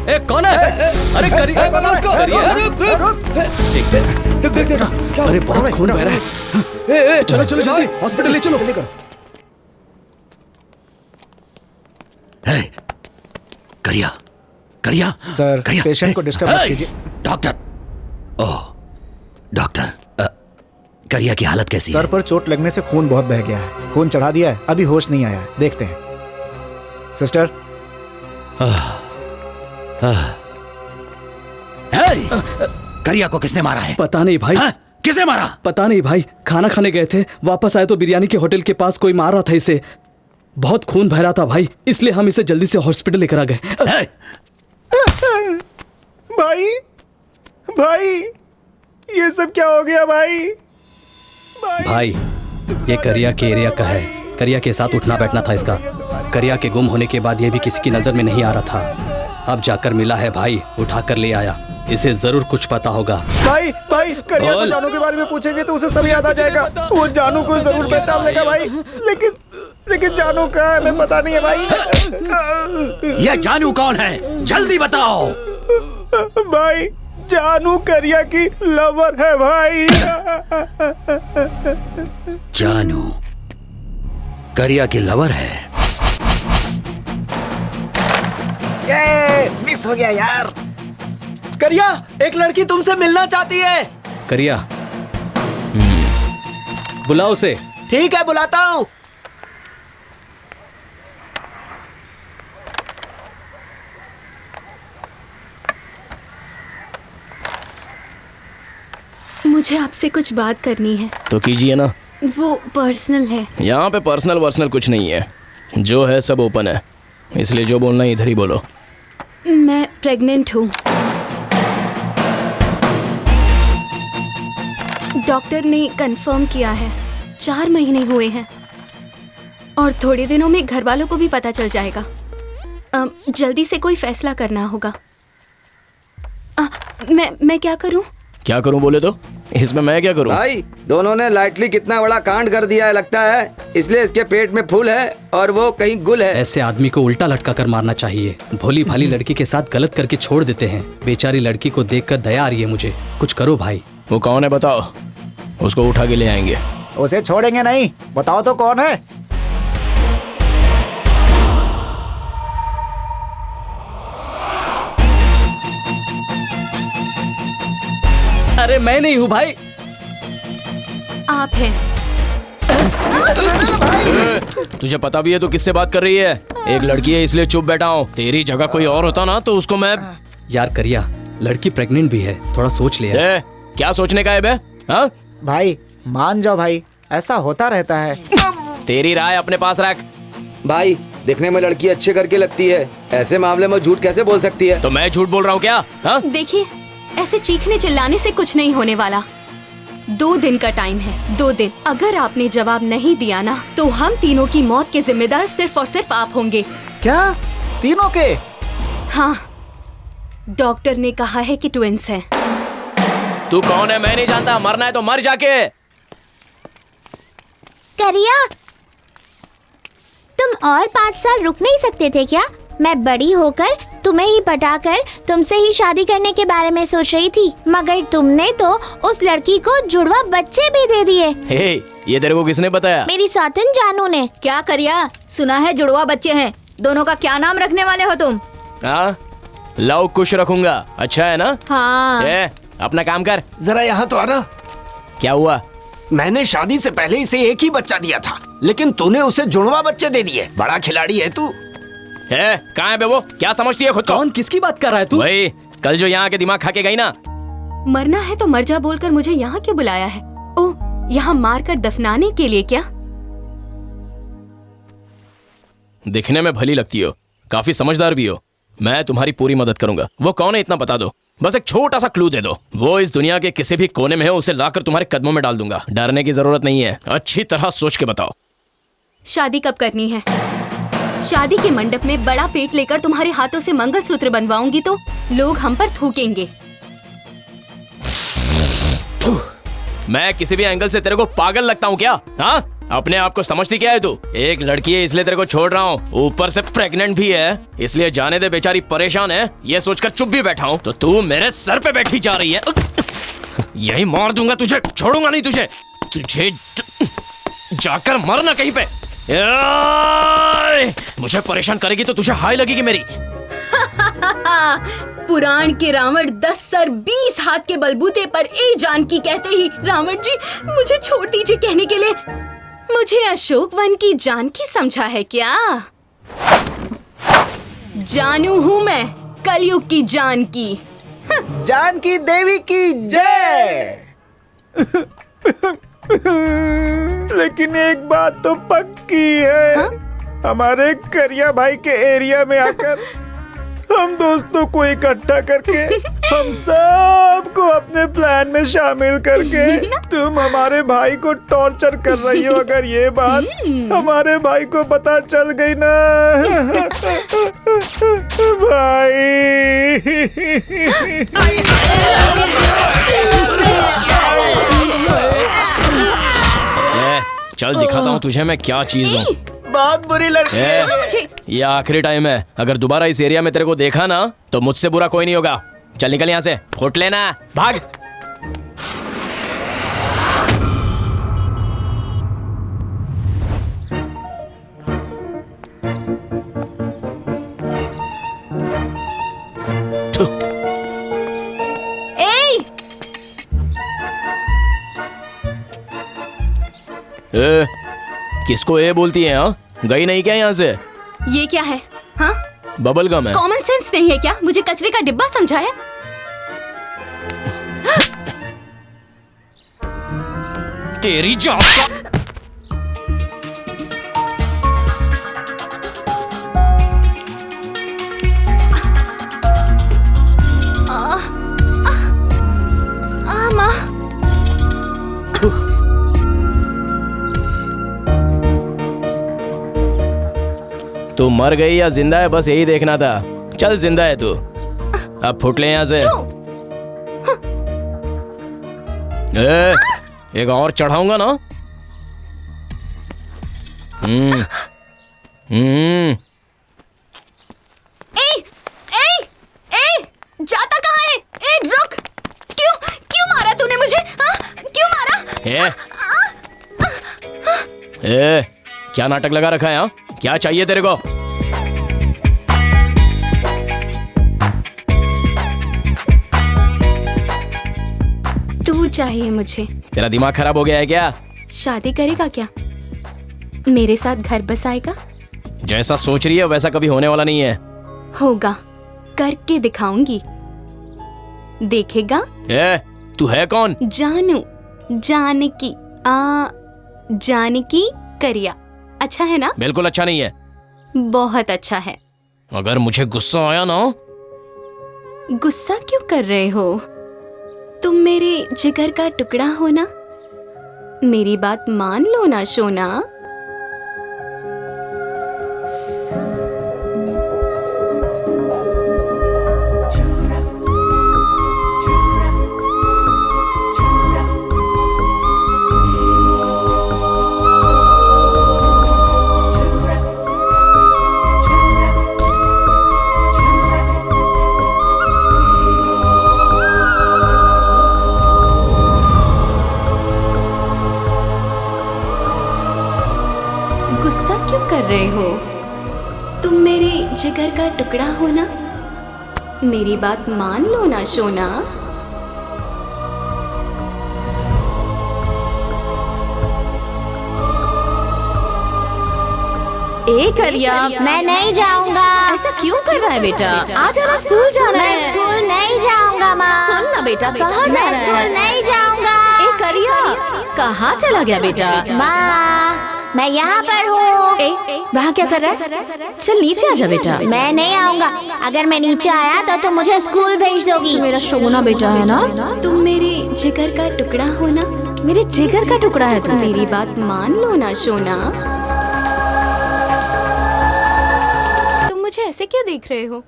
ए, कौन है? अरे करिया, अरे बहुत खून बह रहा है। ए, चलो चलो जल्दी हॉस्पिटल ले चलो। करिया, करिया सर, पेशेंट को डिस्टर्ब मत कीजिए। डॉक्टर, ओह डॉक्टर, करिया की हालत कैसी है? सर पर चोट लगने से खून बहुत बह गया है, खून चढ़ा दिया है, अभी होश नहीं आया है, देखते हैं। सिस्टर, करिया को किसने मारा है? पता नहीं भाई। किसने मारा? पता नहीं भाई, खाना खाने गए थे, वापस आए तो बिरयानी के होटल के पास कोई मार रहा था इसे। बहुत खून बह रहा था भाई, इसलिए हम इसे जल्दी से हॉस्पिटल लेकर आ गए। भाई, भाई, ये सब क्या हो गया भाई? भाई, ये करिया के एरिया का है, करिया के साथ उठना बैठना था इसका। करिया के गुम होने के बाद ये भी किसी की नजर में नहीं आ रहा था। अब जाकर मिला है भाई, उठाकर ले आया, इसे जरूर कुछ पता होगा। भाई, भाई, करिया को जानू के बारे में पूछेंगे तो उसे सब याद आ जाएगा, वो जानू को जरूर पहचान लेगा भाई। लेकिन जानू कहाँ है, हमें पता नहीं है भाई। ये जानू कौन है? जल्दी बताओ। भाई, जानू करिया की लवर है भाई। जानू करिया की लवर है? ये मिस हो गया यार। करिया, एक लड़की तुमसे मिलना चाहती है। करिया, बुलाओ उसे। ठीक है, बुलाता हूँ। मुझे आपसे कुछ बात करनी है। तो कीजिए ना। वो पर्सनल है। यहाँ पे पर्सनल कुछ नहीं है, जो है सब ओपन है, इसलिए जो बोलना है इधर ही बोलो। मैं प्रेग्नेंट हूँ। डॉक्टर ने कंफर्म किया है, 4 महीने हुए हैं और थोड़े दिनों में घर वालों को भी पता चल जाएगा। जल्दी से कोई फैसला करना होगा। मैं क्या करूं? क्या करूं बोले तो? इसमें मैं क्या करूं? भाई, दोनों ने लाइटली कितना बड़ा कांड कर दिया है लगता है, इसलिए इसके पेट में फूल है और वो कहीं गुल है। ऐसे आदमी को उल्टा लटका कर मारना चाहिए। भोली भाली लड़की के साथ गलत करके छोड़ देते हैं। बेचारी लड़की को देखकर दया आ रही है मुझे। कुछ करो भाई। वो कौन है बताओ, उसको उठा के ले आएंगे। उसे छोड़ेंगे नहीं, बताओ तो कौन है? अरे मैं नहीं हूँ भाई। आप हैं। तुझे पता भी है तो किससे बात कर रही है? एक लड़की है इसलिए चुप बैठा हूँ। तेरी जगह कोई और होता ना तो उसको मैं। यार करिया, लड़की प्रेग्नेंट भी है, थोड़ा सोच ले। क्या सोचने का है बे? हाँ भाई, मान जाओ भाई, ऐसा होता रहता है। तेरी राय अपने पास रख। भाई दिखने में लड़की अच्छे करके लगती है, ऐसे मामले में झूठ कैसे बोल सकती है? तो मैं झूठ बोल रहा हूँ क्या? हाँ? देखिए, ऐसे चीखने चिल्लाने से कुछ नहीं होने वाला। 2 दिन का टाइम है, 2 दिन। अगर आपने जवाब नहीं दिया ना, तो हम तीनों की मौत के जिम्मेदार सिर्फ और सिर्फ आप होंगे। क्या? तीनों के? हाँ, डॉक्टर ने कहा है कि ट्विंस हैं। तू कौन है? मैं नहीं जानता। मरना है तो मर जाके। करिया, तुम और 5 साल रुक नहीं सकते थे क्या? मैं बड़ी होकर तुम्हें ही पटाकर तुमसे ही शादी करने के बारे में सोच रही थी, मगर तुमने तो उस लड़की को जुड़वा बच्चे भी दे दिए। हे, ये तेरे को किसने बताया? मेरी सौतन जानू ने। क्या करिया, सुना है जुड़वा बच्चे हैं, दोनों का क्या नाम रखने वाले हो तुम? हाँ, लव कुश रखूंगा। अच्छा है ना? हाँ। अपना काम कर। जरा यहाँ तो आना। क्या हुआ? मैंने शादी से पहले इसे एक ही बच्चा दिया था, लेकिन तूने उसे जुड़वा बच्चे दे दिए। बड़ा खिलाड़ी है तू। कहाँ है बे वो? क्या समझती है खुद को? कौन, किसकी बात कर रहा है तू? वही कल जो यहाँ के दिमाग खा के गई ना। मरना है तो मर जा बोलकर मुझे यहाँ क्यों बुलाया है? ओह, यहाँ मार कर दफनाने के लिए क्या? दिखने में भली लगती हो, काफी समझदार भी हो। मैं तुम्हारी पूरी मदद करूंगा। वो कौन है इतना बता दो, बस एक छोटा सा क्लू दे दो। वो इस दुनिया के किसी भी कोने में है, उसे लाकर तुम्हारे कदमों में डाल दूंगा। डरने की जरूरत नहीं है, अच्छी तरह सोच के बताओ। शादी कब करनी है? शादी के मंडप में बड़ा पेट लेकर तुम्हारे हाथों से मंगलसूत्र बनवाऊंगी तो लोग हम पर थूकेंगे। मैं किसी भी एंगल से तेरे को पागल लगता हूँ क्या? हाँ, अपने आप को समझती क्या है तू? एक लड़की है इसलिए तेरे को छोड़ रहा हूँ, ऊपर से प्रेग्नेंट भी है, इसलिए जाने दे, बेचारी परेशान है, ये सोचकर चुप भी बैठा हूँ। तो तू मेरे सर पे बैठी जा रही है। यही मार दूंगा तुझे, छोड़ूंगा नहीं तुझे। तुझे जाकर मरना कहीं पे। मुझे परेशान करेगी तो तुझे हाय लगेगी मेरी। पुराण के रावण 10 सर 20 हाथ के बलबूते पर ए जानकी कहते ही रावण जी मुझे छोड़ दीजिए कहने के लिए। मुझे अशोक वन की जानकी समझा है क्या? जानू हूँ मैं, कलयुग की जानकी। जानकी देवी की जय। लेकिन एक बात तो पक्की है, हाँ? हमारे करिया भाई के एरिया में आकर हम दोस्तों को इकट्ठा करके हम सबको अपने प्लान में शामिल करके तुम हमारे भाई को टॉर्चर कर रही हो। अगर ये बात हमारे भाई को पता चल गई ना भाई। चल दिखाता हूँ तुझे मैं क्या चीज हूँ। बहुत बुरी लड़की है। ये आखिरी टाइम है, अगर दोबारा इस एरिया में तेरे को देखा ना तो मुझसे बुरा कोई नहीं होगा। चल निकल यहाँ से, फुट लेना, भाग। ए, किसको ए बोलती है? हाँ, गई नहीं क्या यहाँ से? ये क्या है? हाँ, बबल गम है। कॉमन सेंस नहीं है क्या? मुझे कचरे का डिब्बा समझाया। तेरी जान। माँ। तू मर गई या जिंदा है, बस यही देखना था। चल जिंदा है तू, अब फुट ले यहाँ से। एक और चढ़ाऊंगा ना। जाता कहाँ है? रुक। क्यों मारा तूने मुझे? क्यों मारा? क्या नाटक लगा रखा है? हाँ, क्या चाहिए तेरे को? तू चाहिए मुझे। तेरा दिमाग खराब हो गया है क्या? शादी करेगा क्या? मेरे साथ घर बसाएगा? जैसा सोच रही है वैसा कभी होने वाला नहीं है। होगा, करके दिखाऊंगी, देखेगा। तू है कौन? जानू, जानकी, जानकी करिया अच्छा है ना? बिल्कुल अच्छा नहीं है। बहुत अच्छा है। अगर मुझे गुस्सा आया ना। गुस्सा क्यों कर रहे हो? तुम मेरे जिगर का टुकड़ा हो ना, मेरी बात मान लो ना सोना। गुस्सा क्यों कर रहे हो? तुम मेरे जिगर का टुकड़ा हो ना, मेरी बात मान लो ना सोना। करिया, मैं नहीं जाऊंगा। ऐसा क्यों कर रहा है बेटा? आज आना, स्कूल जाना है। मैं स्कूल नहीं जाऊंगा माँ। सुन ना बेटा, कहाँ जाना है? स्कूल नहीं जाऊंगा। करिया, कहाँ चला गया बेटा? माँ मैं यहाँ पर हूँ। वहाँ क्या कर रहा है? चल नीचे आ जा बेटा। मैं नहीं आऊँगा। अगर मैं नीचे आया तो तुम मुझे स्कूल भेज दोगी। मेरा सोना बेटा है ना? तुम मेरे जिगर का टुकड़ा हो ना, मेरे जिगर का टुकड़ा है तुम। मेरी बात मान लो ना सोना। तुम मुझे ऐसे क्यों देख रहे हो?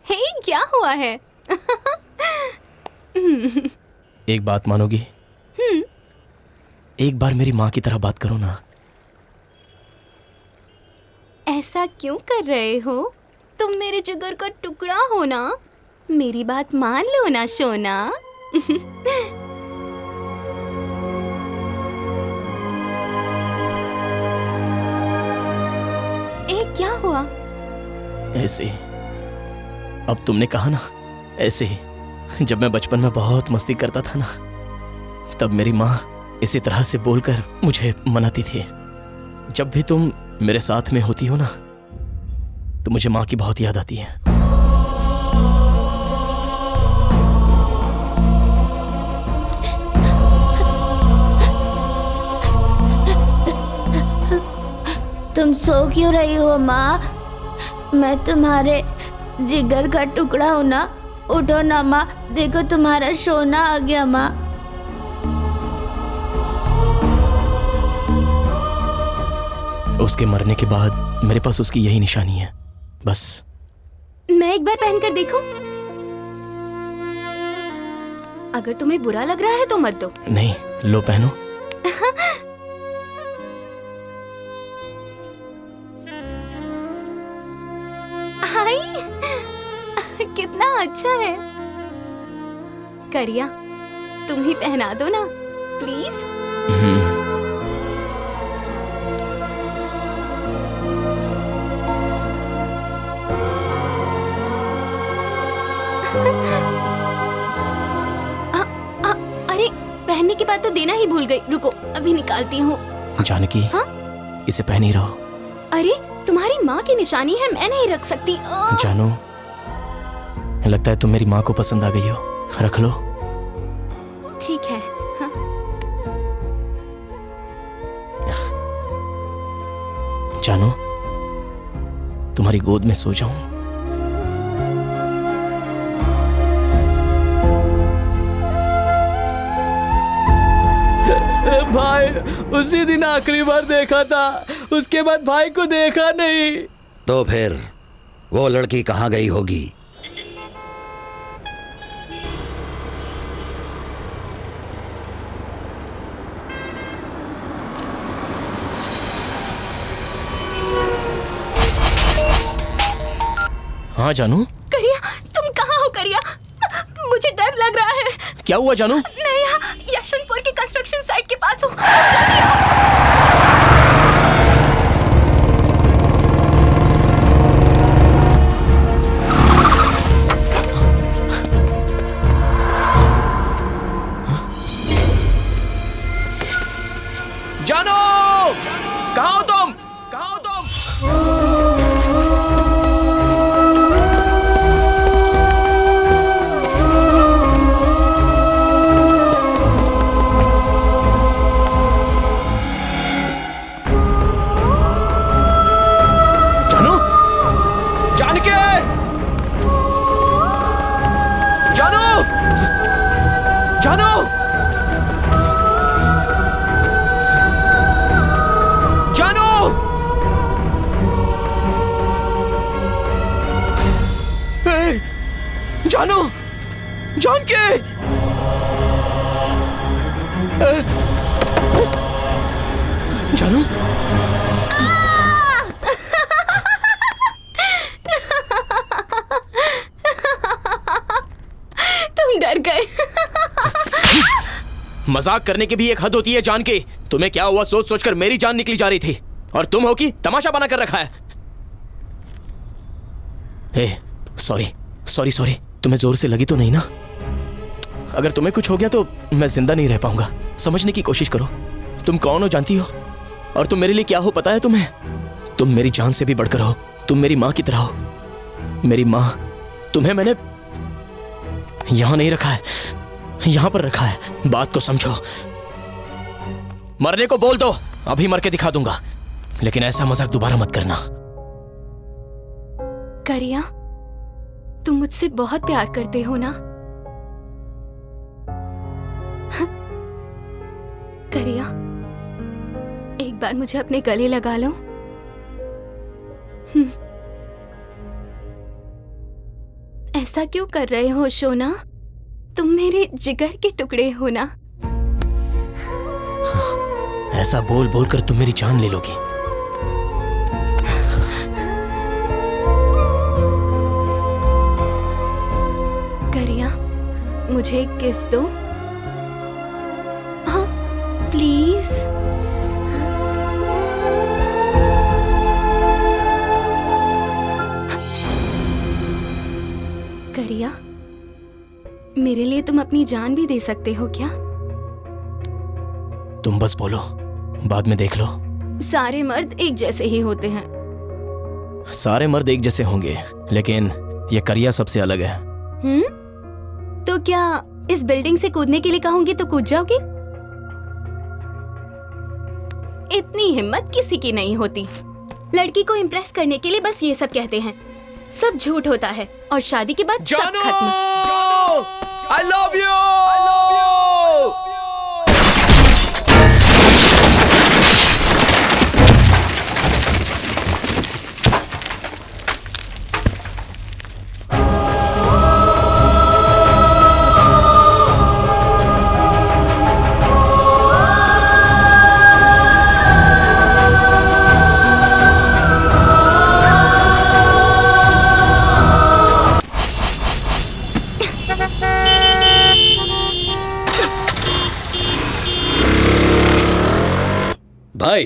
हे, क्या हुआ है? एक बात मानोगी? एक बार मेरी माँ की तरह बात करो ना। ऐसा क्यों कर रहे हो? तुम मेरे जिगर का टुकड़ा हो ना, मेरी बात मान लो ना सोना। क्या हुआ? ऐसे, अब तुमने कहा ना ऐसे ही। जब मैं बचपन में बहुत मस्ती करता था ना, तब मेरी माँ इसी तरह से बोलकर मुझे मनाती थी। जब भी तुम मेरे साथ में होती हो ना, तो मुझे माँ की बहुत याद आती है। तुम सो क्यों रही हो माँ? मैं तुम्हारे जिगर का टुकड़ा हूँ ना। उठो ना माँ, देखो तुम्हारा सोना आ गया माँ। उसके मरने के बाद मेरे पास उसकी यही निशानी है, बस। मैं एक बार पहनकर देखूं? अगर तुम्हें बुरा लग रहा है तो मत दो। नहीं, लो पहनो। हाय, कितना अच्छा है। करिया, तुम ही पहना दो ना प्लीज। अरे, पहनने के बाद तो देना ही भूल गई। रुको, अभी निकालती हूँ। जानकी, हाँ? इसे पहन ही रहो। अरे, तुम्हारी माँ की निशानी है, मैं नहीं रख सकती। जानो, लगता है तुम मेरी माँ को पसंद आ गई हो। रख लो। ठीक है। हाँ? जानो, तुम्हारी गोद में सो जाऊं? भाई, उसी दिन आखिरी बार देखा था, उसके बाद भाई को देखा नहीं। तो फिर वो लड़की कहाँ गई होगी? हाँ जानू। करिया, तुम कहाँ हो करिया? मुझे डर लग रहा है। क्या हुआ जानू? मैं यहाँ यशवंतपुर की कंस्ट्रक्शन साइट के पास हूँ। जल्दी आओ। जानो, कहाँ हो तुम? कहाँ हो तुम? जानू तुम डर गए। मजाक करने की भी एक हद होती है जान के। तुम्हें क्या हुआ सोच सोचकर मेरी जान निकली जा रही थी और तुम हो कि तमाशा बना कर रखा है। सॉरी सॉरी सॉरी, तुम्हें जोर से लगी तो नहीं ना? अगर तुम्हें कुछ हो गया तो मैं जिंदा नहीं रह पाऊंगा। समझने की कोशिश करो, तुम कौन हो जानती हो, और तुम मेरे लिए क्या हो पता है तुम्हें? तुम मेरी जान से भी बढ़कर हो, तुम मेरी माँ की तरह हो। मेरी माँ, तुम्हें मैंने यहां नहीं रखा है, यहां पर रखा है। बात को समझो। मरने को बोल दो, अभी मर के दिखा दूंगा, लेकिन ऐसा मजाक दोबारा मत करना। करिया, तुम मुझसे बहुत प्यार करते हो ना? करिया, एक बार मुझे अपने गले लगा लो। ऐसा क्यों कर रहे हो शोना? तुम मेरे जिगर के टुकड़े हो ना? ऐसा बोल बोल कर तुम मेरी जान ले लोगी। करिया, मुझे एक किस दो। हाँ, प्लीज। करिया, मेरे लिए तुम अपनी जान भी दे सकते हो क्या? तुम बस बोलो, बाद में देख लो। सारे मर्द एक जैसे ही होते हैं। सारे मर्द एक जैसे होंगे, लेकिन ये करिया सबसे अलग है। तो क्या इस बिल्डिंग से कूदने के लिए कहूंगी तो कूद जाओगी? इतनी हिम्मत किसी की नहीं होती। लड़की को इम्प्रेस करने के लिए बस ये सब कहते हैं। सब झूठ होता है और शादी के बाद सब खत्म। I love you! I love you! भाई,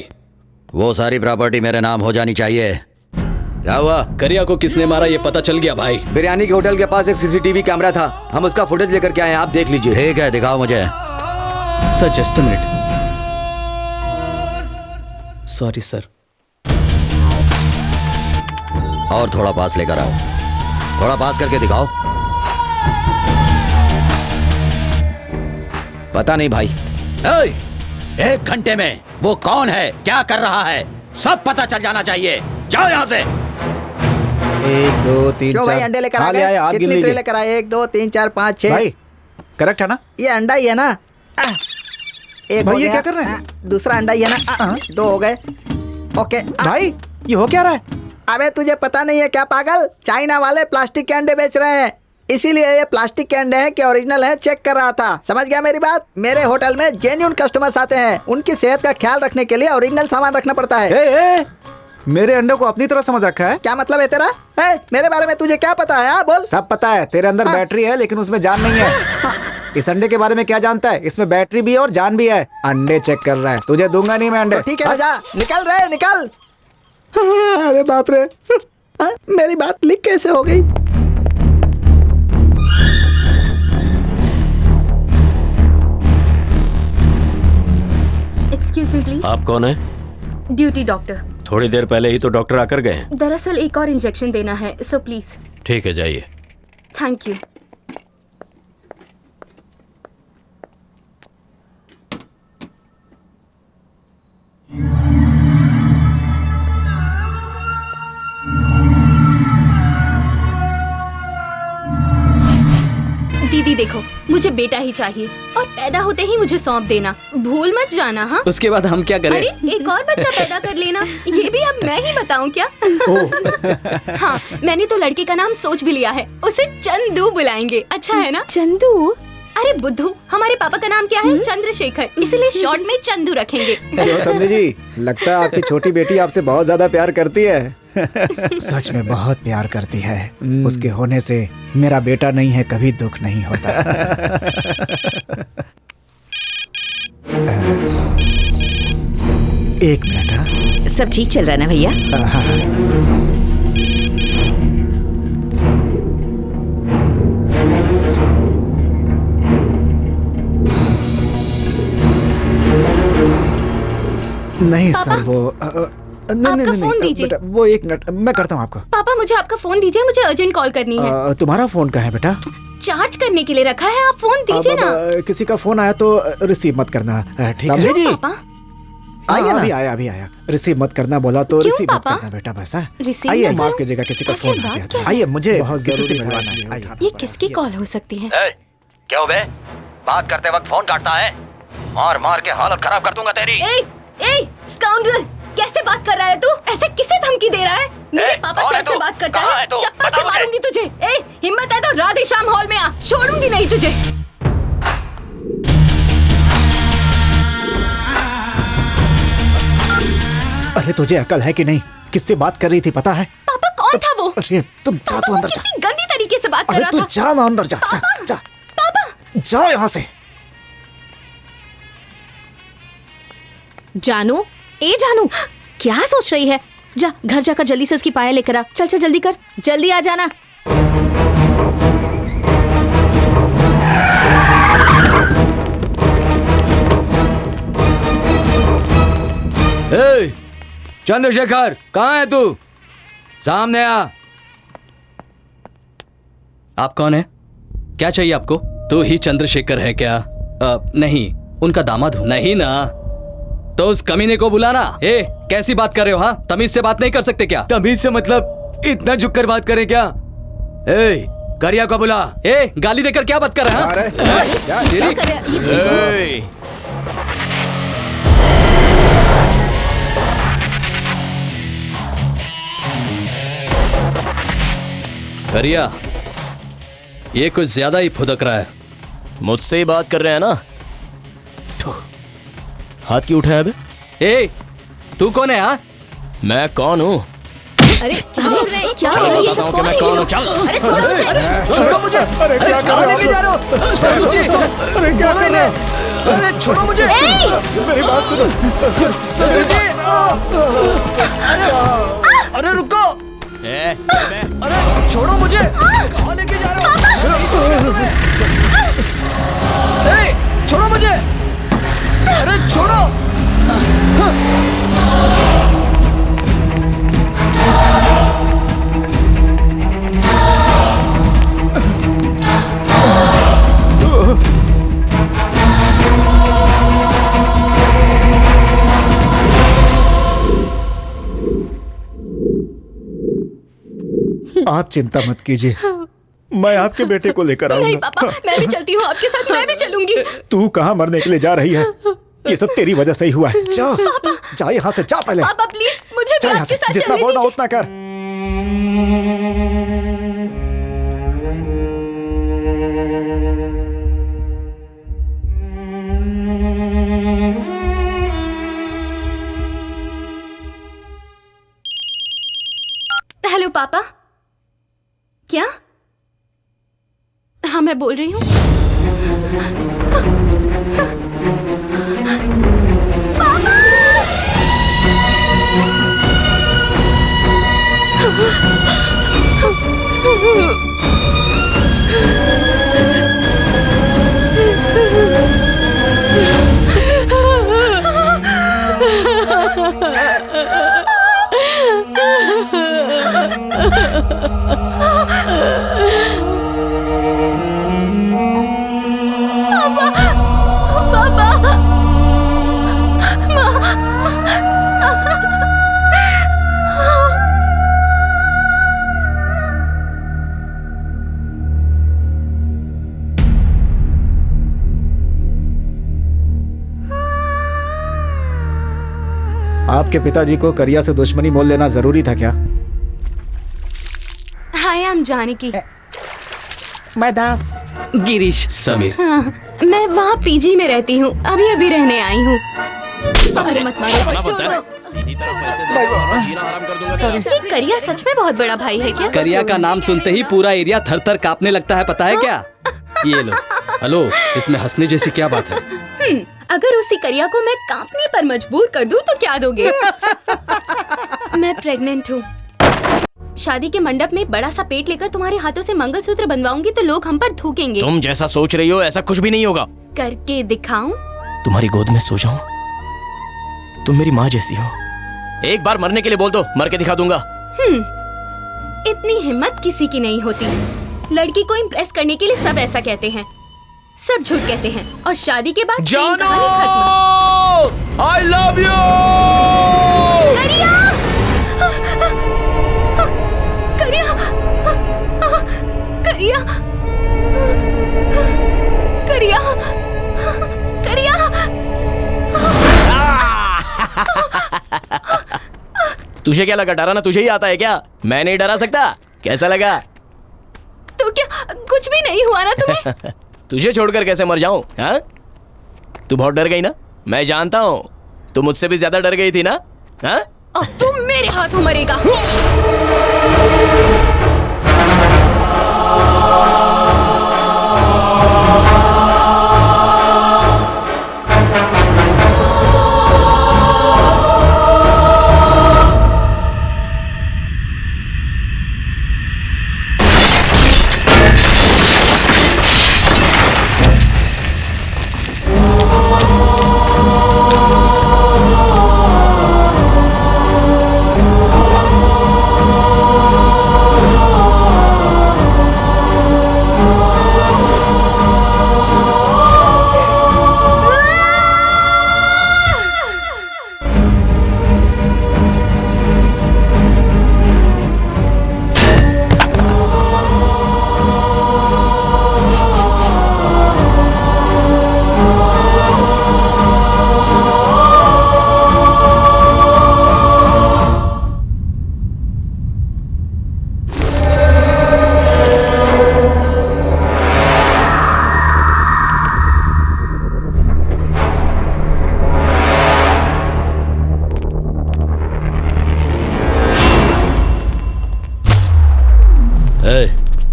वो सारी प्रॉपर्टी मेरे नाम हो जानी चाहिए। क्या हुआ? करिया को किसने मारा ये पता चल गया भाई। बिरयानी के होटल के पास एक सीसीटीवी कैमरा था, हम उसका फुटेज लेकर के आए हैं, आप देख लीजिए। ठीक है, दिखाओ मुझे। Sir just a minute. Sorry sir. और थोड़ा पास लेकर आओ, थोड़ा पास करके दिखाओ। पता नहीं भाई। एक घंटे में वो कौन है, क्या कर रहा है, सब पता चल जाना चाहिए। जाओ यहाँ से। 1 2 3 4 भाई अंडे लेकर आ गए। आप गिन लीजिए। लेकर आए 1 2 3 4 5 6 भाई करेक्ट है ना? ये अंडा ही है ना? एक भाई ये क्या कर रहे हैं? दूसरा अंडा ही है ना? 2 हो गए। ओके भाई ये हो क्या रहा है? अबे तुझे पता नहीं है क्या पागल? चाइना वाले प्लास्टिक के अंडे बेच रहे हैं, इसीलिए ये प्लास्टिक के अंडे हैं कि ओरिजिनल है चेक कर रहा था। समझ गया मेरी बात? मेरे होटल में जेन्युइन कस्टमर्स आते हैं, उनकी सेहत का ख्याल रखने के लिए ओरिजिनल सामान रखना पड़ता है। मेरे अंडे को अपनी तरह समझ रखा है। क्या मतलब है तेरा? मेरे बारे में तुझे क्या पता है? हाँ बोल। सब पता है, तेरे अंदर बैटरी है लेकिन उसमें जान नहीं है। इस अंडे के बारे में क्या जानता है? इसमें बैटरी भी है और जान भी है। अंडे चेक कर रहा है, तुझे दूंगा नहीं मैं अंडे। ठीक है जा, निकल रहे निकल। अरे बाप रे, मेरी बात लीक कैसे हो गई? Excuse me please. आप कौन है? Duty doctor. थोड़ी देर पहले ही तो डॉक्टर आकर गए हैं। दरअसल एक और इंजेक्शन देना है, सो प्लीज। ठीक है जाइए। Thank you. दीदी देखो, मुझे बेटा ही चाहिए और पैदा होते ही मुझे सौंप देना, भूल मत जाना। हाँ, उसके बाद हम क्या करें? अरे एक और बच्चा पैदा कर लेना, ये भी अब मैं ही बताऊं क्या? हाँ, मैंने तो लड़की का नाम सोच भी लिया है, उसे चंदू बुलाएंगे। अच्छा है ना? चंदू? अरे बुद्धू, हमारे पापा का नाम क्या है? चंद्रशेखर, इसलिए शॉर्ट में चंदू रखेंगे। हेलो संधि जी, लगता है आपकी छोटी बेटी आपसे बहुत ज्यादा प्यार करती है। सच में बहुत प्यार करती है। उसके होने से मेरा बेटा नहीं है, कभी दुख नहीं होता। एक मिनट। हाँ? सब ठीक चल रहा है ना भैया? नहीं सर, वो आपका फोन दीजिए। बेटा, वो एक मिनट मैं करता हूँ आपको। पापा मुझे आपका फोन दीजिए, मुझे अर्जेंट कॉल करनी है। तुम्हारा फोन कहाँ है बेटा? चार्ज करने के लिए रखा है, आप फोन दीजिए ना। किसी का फोन आया तो रिसीव मत करना, ठीक है? जी पापा आइए ना। अभी आया। रिसीव मत करना बोला तो रिसीव मत करना बेटा, बस। आइए, माफ कीजिएगा, किसी का फोन आ गया। आइए, मुझे बहुत जरूरी मिलवाना है। ये किसकी कॉल हो सकती है? क्या हो बे? बात करते वक्त फोन काटता है? मार के हालत खराब कर दूंगा तेरी। स्काउंड्रल, कैसे बात कर रहा है तू? ऐसे किसे धमकी दे रहा है? मेरे पापा से ऐसे बात करता है? चप्पल से मारूंगी तुझे। हिम्मत है तो राधे श्याम हॉल में आ, छोड़ूंगी नहीं तुझे। अरे तुझे अकल है कि नहीं? किससे बात कर रही थी पता है? पापा कौन था वो? अरे तुम जा तो अंदर जा। कितनी गंदी तरीके से बात कर रहा था। तू जा ना अंदर, जा जा। पापा जाओ यहाँ से। जानू, जानू, क्या सोच रही है? जा घर जाकर जल्दी से उसकी पायल लेकर आ। चल जल्दी कर, जल्दी आ जाना। चंद्रशेखर, कहाँ है तू? सामने आ। आप कौन है? क्या चाहिए आपको? तू ही चंद्रशेखर है क्या? नहीं, उनका दामाद हूं। नहीं ना, तो उस कमीने को बुलाना। कैसी बात कर रहे हो? हाँ, तमीज से बात नहीं कर सकते क्या? तमीज से मतलब इतना झुककर बात करें क्या? करिया को बुला। गाली देकर क्या बात कर रहे हैं? करिया, ये कुछ ज्यादा ही फुदक रहा है। मुझसे ही बात कर रहे हैं ना? हाथ क्यों उठाया अबे? तू कौन है? मैं कौन हूँ? अरे क्या चलो बताता हूँ कि मैं कौन हूँ। चल। अरे छोड़ो उसे। छोड़ो मुझे। अरे क्या कर रहे हो? अरे क्या कर रहे हो? अरे छोड़ो मुझे। मेरी बात सुनो। ससुर जी। अरे रुको। अरे छोड़ो मुझे। कहाँ लेके जा रहे हो? छोड़ो मुझे। अरे छोड़ो। आप चिंता मत कीजिए, मैं आपके बेटे को लेकर आऊंगा। नहीं पापा, मैं भी चलती हूँ आपके साथ, मैं भी चलूंगी। तू कहाँ मरने के लिए जा रही है? ये सब तेरी वजह से ही हुआ है। जा जा यहाँ से, जा पहले। पापा प्लीज मुझे भी आपके साथ जितना चलने बोलना दीजिए। उतना कर। हेलो पापा। क्या? हाँ मैं बोल रही हूँ। आपके पिताजी को करिया से दुश्मनी मोल लेना जरूरी था क्या? हाय, I'm जानकी। मैं दास। गिरीश। समीर। हाँ, मैं वहाँ पीजी में रहती हूँ, अभी अभी रहने आई हूँ। अरे मत मारो, छोड़ दो। ये करिया सच में बहुत बड़ा भाई है क्या? करिया का नाम सुनते ही पूरा एरिया थर थर कांपने लगता है, पता है क्या? ये लो। हेलो, इसमें हंसने जैसी क्या बात है? अगर उसी करिया को मैं कांपने पर मजबूर कर दूं तो क्या दोगे? मैं प्रेग्नेंट हूँ। शादी के मंडप में बड़ा सा पेट लेकर तुम्हारे हाथों से मंगलसूत्र बनवाऊंगी तो लोग हम पर थूकेंगे। तुम जैसा सोच रही हो ऐसा कुछ भी नहीं होगा। करके दिखाऊं? तुम्हारी गोद में सो जाऊं? तुम मेरी माँ जैसी हो। एक बार मरने के लिए बोल दो, मर के दिखा दूंगा। इतनी हिम्मत किसी की नहीं होती। लड़की को इम्प्रेस करने के लिए सब ऐसा कहते हैं, सब झूठ कहते हैं और शादी के बाद प्रेम कहानी खत्म। I love you! करिया! करिया! करिया! करिया! करिया! तुझे क्या लगा, डराना तुझे ही आता है क्या? मैं नहीं डरा सकता। कैसा लगा? तो क्या कुछ भी नहीं हुआ ना तुम्हें? तुझे छोड़कर कैसे मर जाऊं? हाँ? तू बहुत डर गई ना? मैं जानता हूँ, तू मुझसे भी ज्यादा डर गई थी ना? हाँ? अब तुम मेरे हाथों मरेगा।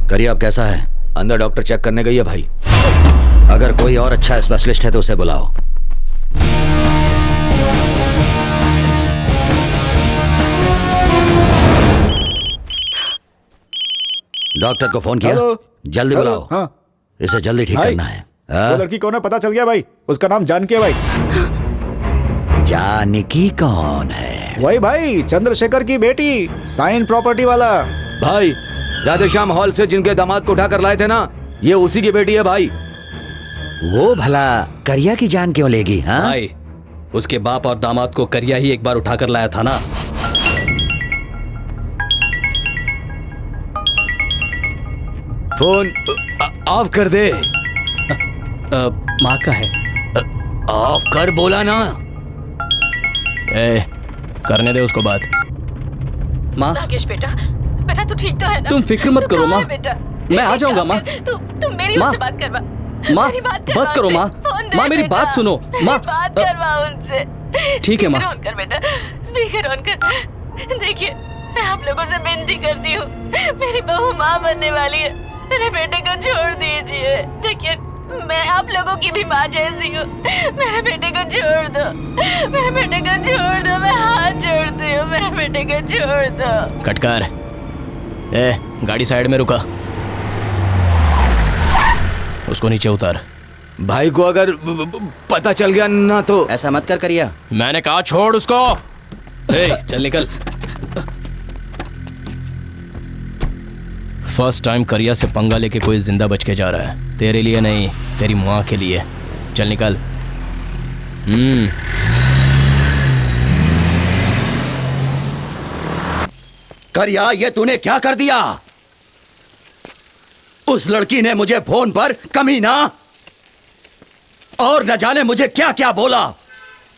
करिया अब कैसा है? अंदर डॉक्टर चेक करने गई है भाई। अगर कोई और अच्छा स्पेशलिस्ट है तो उसे बुलाओ। डॉक्टर को फोन किया? जल्दी बुलाओ। हाँ। इसे जल्दी ठीक करना है। वो लड़की कौन है पता चल गया भाई? उसका नाम जानकी है भाई। जानकी कौन है? वही भाई, चंद्रशेखर की बेटी, साइन प्रॉपर्टी वाला भाई। राधेश्याम हॉल से जिनके दामाद को उठा कर लाए थे ना, ये उसी की बेटी है भाई। वो भला करिया की जान क्यों लेगी? हाँ भाई, उसके बाप और दामाद को करिया ही एक बार उठा कर लाया था ना। फोन ऑफ कर दे। माँ का है। ऑफ कर बोला ना। करने दे उसको बात। माँ, नागेश बेटा, बेटा तू ठीक तो है ना? तुम फिक्र मत करो माँ, मैं आ जाऊंगा माँ। तू मेरी उनसे बात करवा। माँ बस करो माँ, माँ मेरी बात सुनो माँ। बात करवा उनसे। ठीक है माँ। ऑन कर बेटा, स्पीकर ऑन कर। देखिए, मैं आप लोगों से विनती करती हूँ, मेरी बहू माँ बनने वाली है, मेरे बेटे को छोड़ दीजिए। देखिए, मैं आप लोगों की भी माँ जैसी हूँ, मेरे बेटे को छोड़ दो, मेरे बेटे को छोड़ दो, मैं हाथ जोड़ती हूँ, मेरे बेटे को छोड़ दो। कटकार, गाड़ी साइड में रुका, उसको नीचे उतार। भाई को अगर पता चल गया ना तो ऐसा मत कर करिया। मैंने कहा छोड़ उसको। चल निकल। फर्स्ट टाइम करिया से पंगा लेके कोई जिंदा बच के जा रहा है। तेरे लिए नहीं, तेरी माँ के लिए। चल निकल। करिया, ये तूने क्या कर दिया? उस लड़की ने मुझे फोन पर कमीना और न जाने मुझे क्या क्या बोला।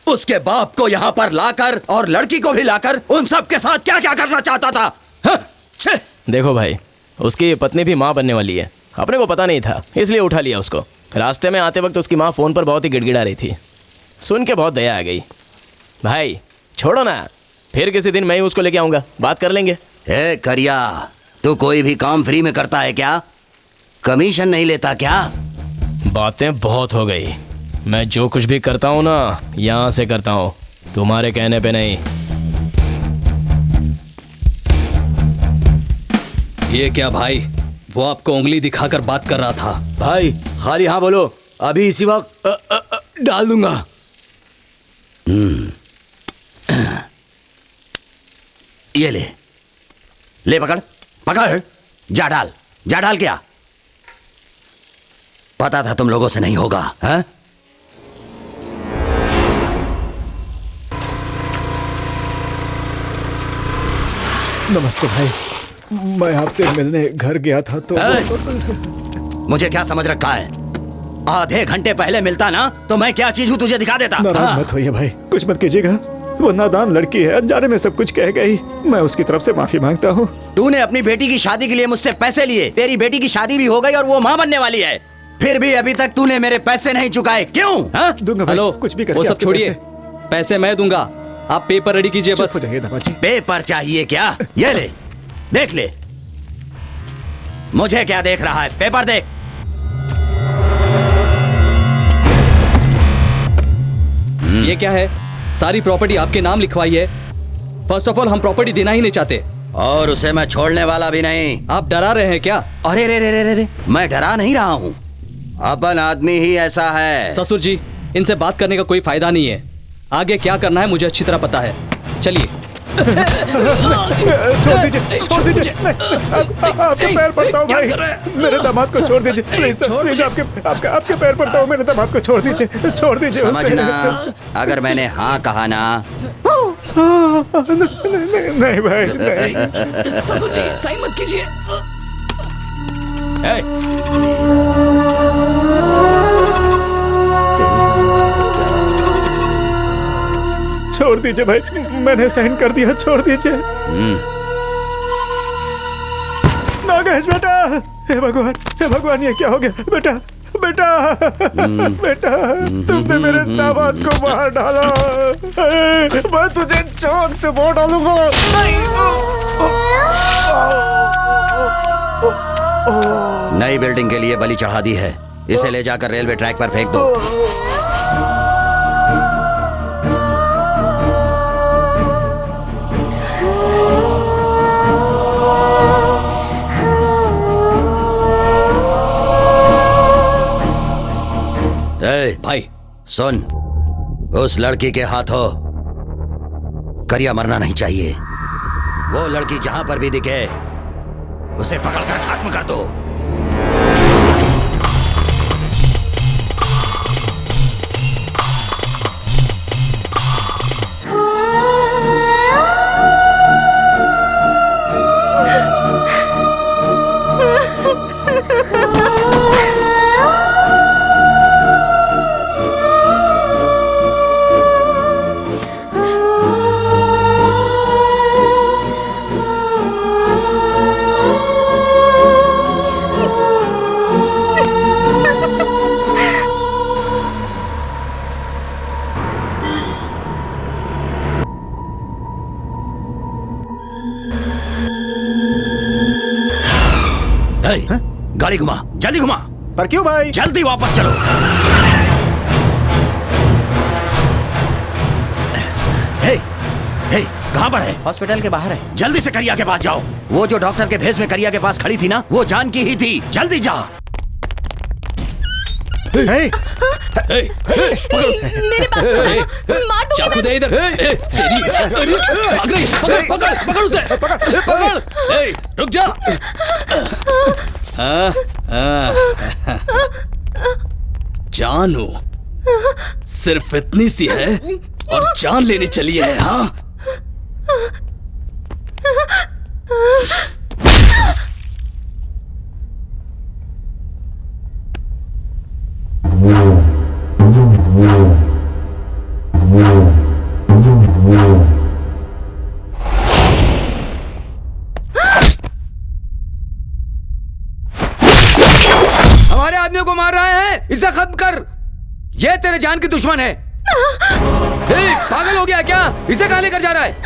उसके बाप को यहां पर लाकर और लड़की को भी लाकर उन सब के साथ क्या क्या करना चाहता था। देखो भाई, उसकी पत्नी भी माँ बनने वाली है। अपने को पता नहीं था, इसलिए उठा लिया उसको। रास्ते में आते वक्त उसकी माँ फोन पर बहुत ही गिड़गिड़ा रही थी। सुन के बहुत दया आ गई। भाई छोड़ो ना, फिर किसी दिन मैं ही उसको लेके आऊंगा, बात कर लेंगे। ए करिया, तू कोई भी काम फ्री में करता है क्या? कमीशन नहीं लेता क्या? बातें बहुत हो गई। मैं जो कुछ भी करता हूँ ना, यहाँ से करता हूँ, तुम्हारे कहने पे नहीं। ये क्या भाई? वो आपको उंगली दिखाकर बात कर रहा था। भाई खाली हाँ बोलो, अभी इसी वक्त डाल दूंगा। ये ले, ले पकड़ पकड़, जा डाल क्या? पता था तुम लोगों से नहीं होगा, हैं? नमस्ते भाई, मैं आपसे मिलने घर गया था तो मुझे क्या समझ रखा है? आधे घंटे पहले मिलता ना तो मैं क्या चीज हूँ तुझे दिखा देता। नाराज मत होइए भाई, कुछ मत कीजिएगा। वो नादान लड़की है, अनजाने में सब कुछ कह गई। मैं उसकी तरफ से माफी मांगता हूँ। तूने अपनी बेटी की शादी के लिए मुझसे पैसे लिए, तेरी बेटी की शादी भी हो गई और वो माँ बनने वाली है, फिर भी अभी तक तूने मेरे पैसे नहीं चुकाए, क्यों? दूंगा भाई, हेलो, कुछ भी करके वो सब आपके छोड़िए, पैसे मैं दूंगा, आप पेपर रेडी कीजिए बस। हो जाइए दामाद जी। पेपर चाहिए क्या? ये ले, देख ले। मुझे क्या देख रहा है? पेपर देख। ये क्या है? सारी प्रॉपर्टी आपके नाम लिखवाई है। फर्स्ट ऑफ ऑल हम प्रॉपर्टी देना ही नहीं चाहते, और उसे मैं छोड़ने वाला भी नहीं। आप डरा रहे हैं क्या? अरे रे रे रे रे, मैं डरा नहीं रहा हूँ, अपन आदमी ही ऐसा है। ससुर जी, इनसे बात करने का कोई फायदा नहीं है। आगे क्या करना है मुझे अच्छी तरह पता है। चलिए। छोड़ दीजिए। आपके पैर पड़ता हूँ भाई, मेरे दामाद को छोड़ दीजिए प्लीज, प्लीज आपके पैर पड़ता हूँ, मेरे दामाद को छोड़ दीजिए। समझना, अगर मैंने हाँ कहा ना। नहीं भाई नहीं। ससुर जी साइन मत कीजिए। छोड़ दीजिए भाई, मैंने साइन कर दिया, छोड़ दीजिए। नागेश बेटा, हे भगवान ये क्या हो गया? बेटा तुमने मेरे दामाद को मार डाला, मैं तुझे जान से मार डालूंगा। नई बिल्डिंग के लिए बलि चढ़ा दी है, इसे ले जाकर रेलवे ट्रैक पर फेंक दो। भाई सुन, उस लड़की के हाथों करिया मरना नहीं चाहिए। वो लड़की जहां पर भी दिखे उसे पकड़कर खत्म कर दो। गाड़ी घुमा, जल्दी घुमा। पर क्यों भाई? जल्दी वापस चलो। हे, कहाँ पर है? हॉस्पिटल के बाहर है। जल्दी से करिया के पास जाओ। वो जो डॉक्टर के भेस में करिया के पास खड़ी थी ना, वो जान की ही थी। जल्दी जा। मेरे पास मार दूंगी। चाकू दे इधर। भाग रही, पकड़ उसे, पकड़। रुक जा। जानू सिर्फ इतनी सी है और जान लेने चली है। हाँ, ये तेरे जान की दुश्मन है। पागल हो गया क्या? इसे कहाँ लेकर जा रहा है?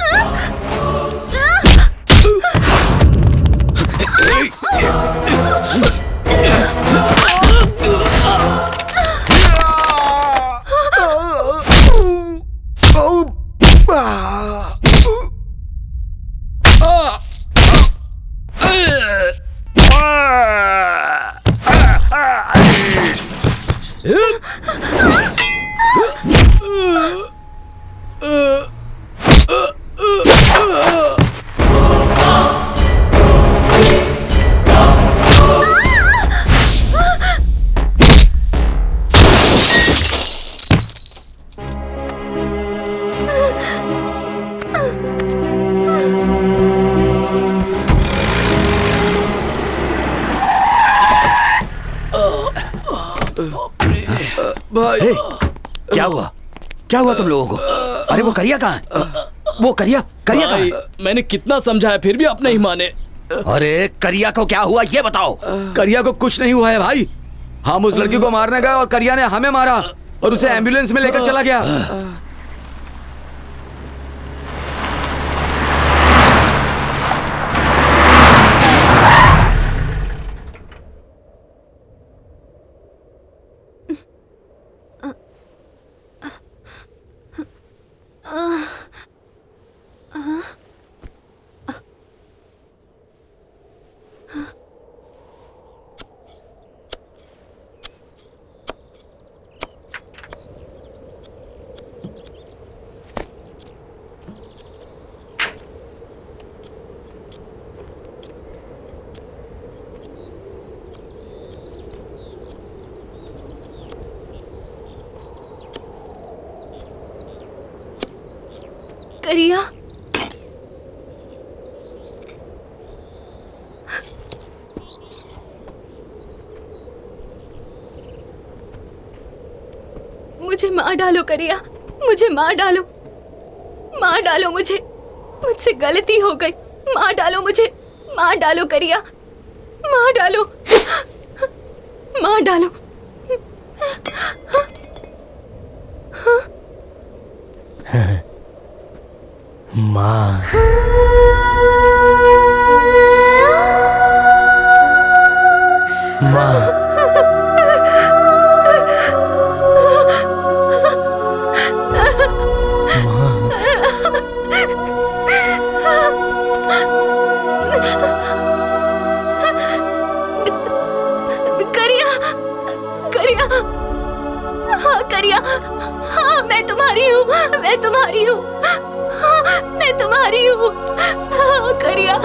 भाई क्या हुआ? क्या हुआ तुम लोगों को? अरे वो करिया कहाँ है? वो करिया कहाँ है? मैंने कितना समझाया फिर भी आप नहीं माने। अरे करिया को क्या हुआ ये बताओ। करिया को कुछ नहीं हुआ है भाई। हम उस लड़की को मारने गए और करिया ने हमें मारा और उसे एम्बुलेंस में लेकर चला गया। करिया, मुझे मार डालो करिया, मुझे मार डालो, मार डालो मुझे, मुझसे गलती हो गई, मार डालो मुझे, मार डालो करिया, मार डालो, मार डालो। माँ माँ करिया, करिया, हाँ करिया, हाँ मैं तुम्हारी हूँ, मैं तुम्हारी हूँ, मैं तुम्हारी हूँ, हाँ करिया।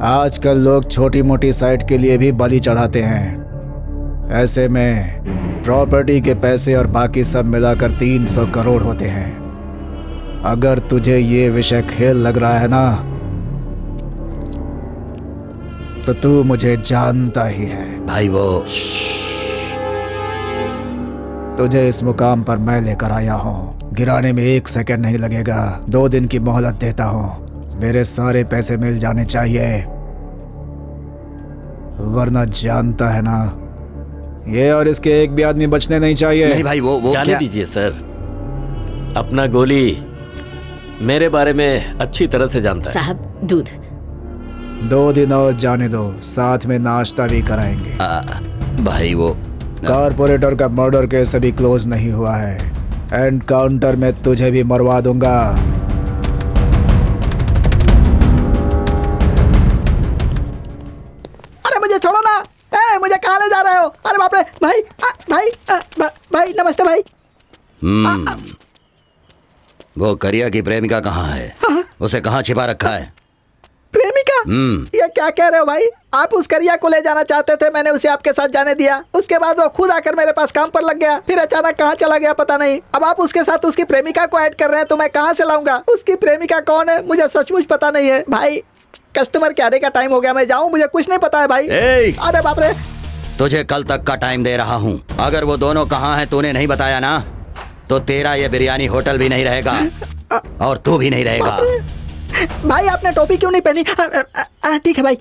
आजकल लोग छोटी मोटी साइट के लिए भी बलि चढ़ाते हैं। ऐसे में प्रॉपर्टी के पैसे और बाकी सब मिलाकर 300 करोड़ होते हैं। अगर तुझे ये विषय खेल लग रहा है ना, तो तू मुझे जानता ही है। भाई वो तुझे इस मुकाम पर मैं लेकर आया हूँ। गिराने में 1 सेकंड नहीं लगेगा। 2 दिन की मोहलत देता हूँ। मेरे सारे पैसे मिल जाने चाहिए, वरना जानता है ना, ये और इसके एक भी आदमी बचने नहीं चाहिए। नहीं भाई वो जाने क्या? दीजिए सर, अपना गोली मेरे बारे में अच्छी तरह से जानता है। साहब दूध। 2 दिन और जाने दो, साथ में नाश्ता भी कराएंगे। भाई वो कारपोरेटर का मर्डर केस अभी क्लोज नहीं हुआ है। एनकाउंटर में तुझे भी मरवा दूंगा। अरे मुझे छोड़ो ना, मुझे कहाँ ले जा रहे हो? अरे बाप रे भाई, भाई नमस्ते भाई। वो करिया की प्रेमिका कहाँ है? उसे कहाँ छिपा रखा है? प्रेमिका? ये क्या कह रहे हो भाई? आप उस करिया को ले जाना चाहते थे, मैंने उसे आपके साथ जाने दिया। उसके बाद वो खुद आकर मेरे पास काम पर लग गया, फिर अचानक कहाँ चला गया पता नहीं। अब आप उसके साथ उसकी प्रेमिका को ऐड कर रहे हैं तो मैं कहाँ से लाऊंगा? उसकी प्रेमिका कौन है मुझे सचमुच पता नहीं है भाई। कस्टमर के आने का टाइम हो गया, मैं जाऊँ? मुझे कुछ नहीं पता है भाई। अरे बाप रे। तुझे कल तक का टाइम दे रहा हूँ। अगर वो दोनों कहाँ हैं तूने नहीं बताया ना, तो तेरा ये बिरयानी होटल भी नहीं रहेगा और तू भी नहीं रहेगा। भाई आपने टोपी क्यों नहीं पहनी? ठीक है भाई।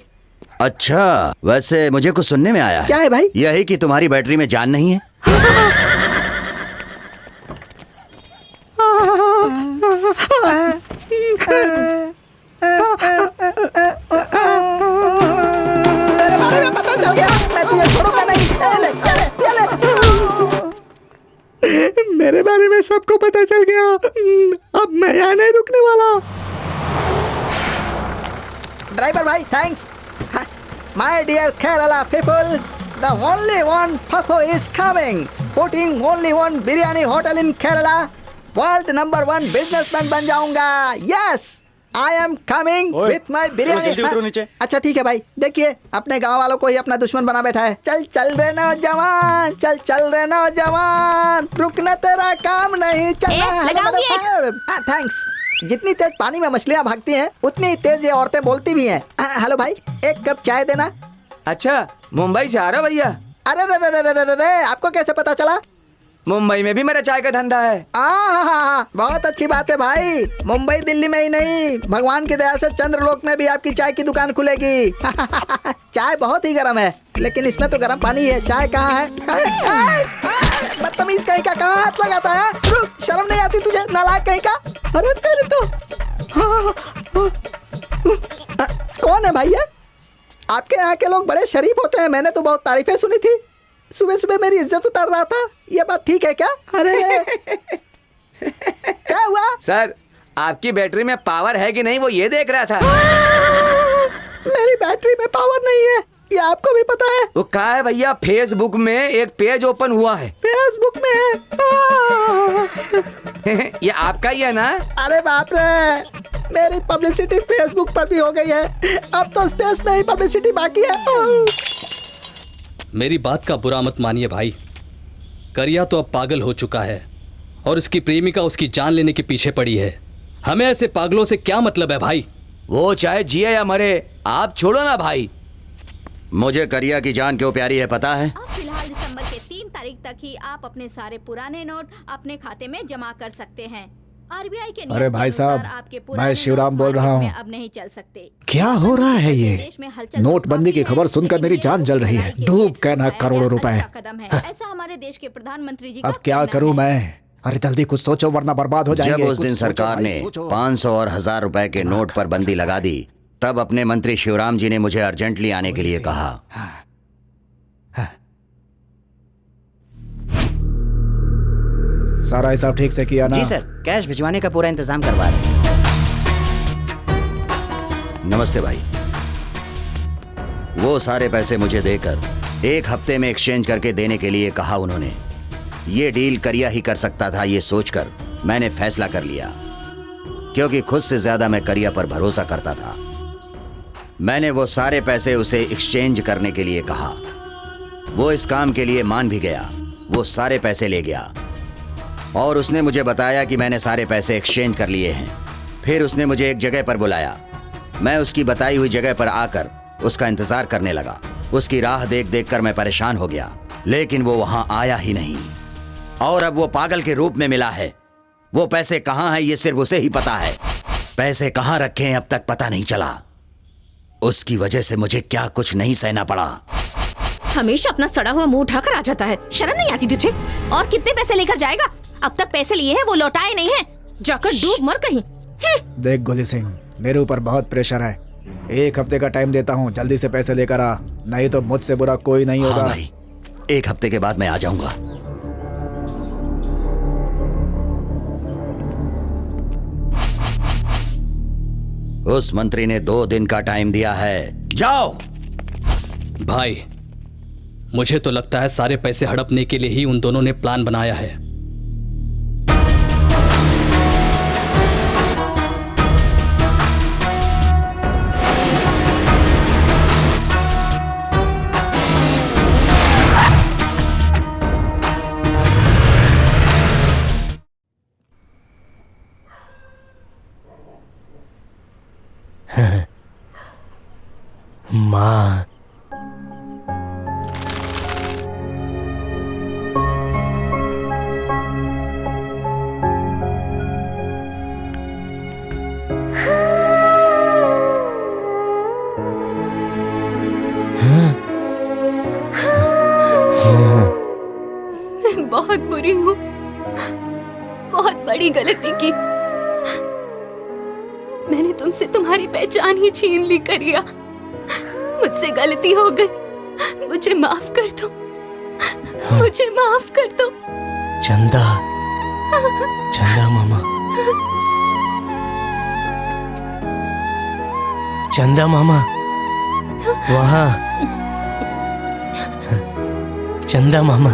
अच्छा, वैसे मुझे कुछ सुनने में आया है। क्या है भाई? यही कि तुम्हारी बैटरी में जान नहीं है। मेरे बारे में पता चल गया, मैं तुझे छोड़ूंगा नहीं। ये ले। मेरे बारे में सबको पता चल गया, अब मैं यहाँ नहीं रुकने वाला। ड्राइवर भाई thanks. My dear Kerala people, the only one Pappu is coming, putting only one biryani hotel in Kerala. World number 1 businessman बन जाऊंगा। Yes, I am coming with my biryani. अच्छा ठीक है भाई, देखिए अपने गांव वालों को ही अपना दुश्मन बना बैठा है। चल चल रे नौजवान, चल चल रे नौजवान, रुकना तेरा काम नहीं चलना। थैंक्स। जितनी तेज पानी में मछलियाँ भागती हैं उतनी ही तेज ये औरतें बोलती भी हैं। हेलो भाई, एक कप चाय देना। अच्छा, मुंबई से आ रहा भैया? अरे रे, आपको कैसे पता चला? मुंबई में भी मेरा चाय का धंधा है। बहुत अच्छी बात है भाई। मुंबई दिल्ली में ही नहीं, भगवान की दया से चंद्रलोक में भी आपकी चाय की दुकान खुलेगी। चाय बहुत ही गर्म है, लेकिन इसमें तो गर्म पानी है। चाय कहाँ है? बदतमीज कहीं का, कहाँ हाथ लगाता है? रुक, शर्म नहीं आती तुझे, नालायक कहीं का? अरे तेरे तो कौन है भैया? आपके यहाँ के लोग बड़े शरीफ होते हैं, मैंने तो बहुत तारीफें सुनी थी। सुबह सुबह मेरी इज्जत उतार रहा था, ये बात ठीक है क्या? अरे क्या हुआ? सर, आपकी बैटरी में पावर है कि नहीं वो ये देख रहा था। मेरी बैटरी में पावर नहीं है, ये आपको भी पता है? वो कहा है भैया, फेसबुक में एक पेज ओपन हुआ है। फेसबुक में? ये आपका ही है ना? अरे बाप रे, मेरी पब्लिसिटी फेसबुक पर भी हो गई है, अब तो स्पेस में ही पब्लिसिटी बाकी है। मेरी बात का बुरा मत मानिए भाई, करिया तो अब पागल हो चुका है और उसकी प्रेमिका उसकी जान लेने के पीछे पड़ी है। हमें ऐसे पागलों से क्या मतलब है भाई? वो चाहे जिए या मरे, आप छोड़ो ना भाई। मुझे करिया की जान क्यों प्यारी है पता है? फिलहाल दिसंबर के 3 तारीख तक ही आप अपने सारे पुराने नोट अपने खाते में जमा कर सकते हैं। आरबीआई के अरे भाई साहब, मैं शिवराम बोल रहा हूँ। अब नहीं चल सकते। क्या हो रहा है ये? नोटबंदी की खबर सुनकर मेरी जान जल रही है। डूब कहना करोड़ों रुपए। कदम है ऐसा हमारे देश के प्रधानमंत्री जी। अब क्या करूँ मैं? अरे जल्दी कुछ सोचो वरना बर्बाद हो जाएंगे। जब उस दिन सरकार ने 500 और 1000 रुपए के नोट पर बंदी लगा दी, तब अपने मंत्री शिवराम जी ने मुझे अर्जेंटली आने के लिए कहा। सारा हिसाब ठीक से किया ना? जी सर, कैश भिजवाने का पूरा इंतजाम करवा रहे हैं। नमस्ते भाई। वो सारे पैसे मुझे देकर 1 हफ्ते में एक्सचेंज करके देने के लिए कहा उन्होंने। ये डील करिया ही कर सकता था, ये सोचकर मैंने फैसला कर लिया, क्योंकि खुद से ज्यादा मैं करिया पर भरोसा करता था। मैंने वो सारे पैसे उसे एक्सचेंज करने के लिए कहा। वो इस काम के लिए मान भी गया। वो सारे पैसे ले गया और उसने मुझे बताया कि मैंने सारे पैसे एक्सचेंज कर लिए हैं। फिर उसने मुझे एक जगह पर बुलाया। मैं उसकी बताई हुई जगह पर आकर उसका इंतजार करने लगा। उसकी राह देख देख कर मैं परेशान हो गया, लेकिन वो वहां आया ही नहीं। और अब वो पागल के रूप में मिला है। वो पैसे कहाँ हैं ये सिर्फ उसे ही पता है। पैसे कहाँ रखे हैं अब तक पता नहीं चला। उसकी वजह से मुझे क्या कुछ नहीं सहना पड़ा। हमेशा अपना सड़ा हुआ मुंह उठाकर आ जाता है, शर्म नहीं आती तुझे? और कितने पैसे लेकर जाएगा? अब तक पैसे लिए हैं, वो लौटाए नहीं हैं। जाकर डूब मर कहीं। देख गोली सिंह, मेरे ऊपर बहुत प्रेशर है। 1 हफ्ते का टाइम देता हूँ, जल्दी से पैसे लेकर आ, नहीं तो मुझसे बुरा कोई नहीं होगा। भाई, 1 हफ्ते के बाद मैं आ जाऊंगा। उस मंत्री ने 2 दिन का टाइम दिया है, जाओ। भाई, मुझे तो लगता है सारे पैसे हड़पने के लिए ही उन दोनों ने प्लान बनाया है। माँ। मैं बहुत बुरी हूँ, बहुत बड़ी गलती की। मैंने तुमसे तुम्हारी पहचान ही छीन ली करिया। मुझसे गलती हो गई, मुझे माफ कर दो, मुझे माफ कर दो। चंदा, चंदा मामा, चंदा मामा, वहाँ चंदा मामा।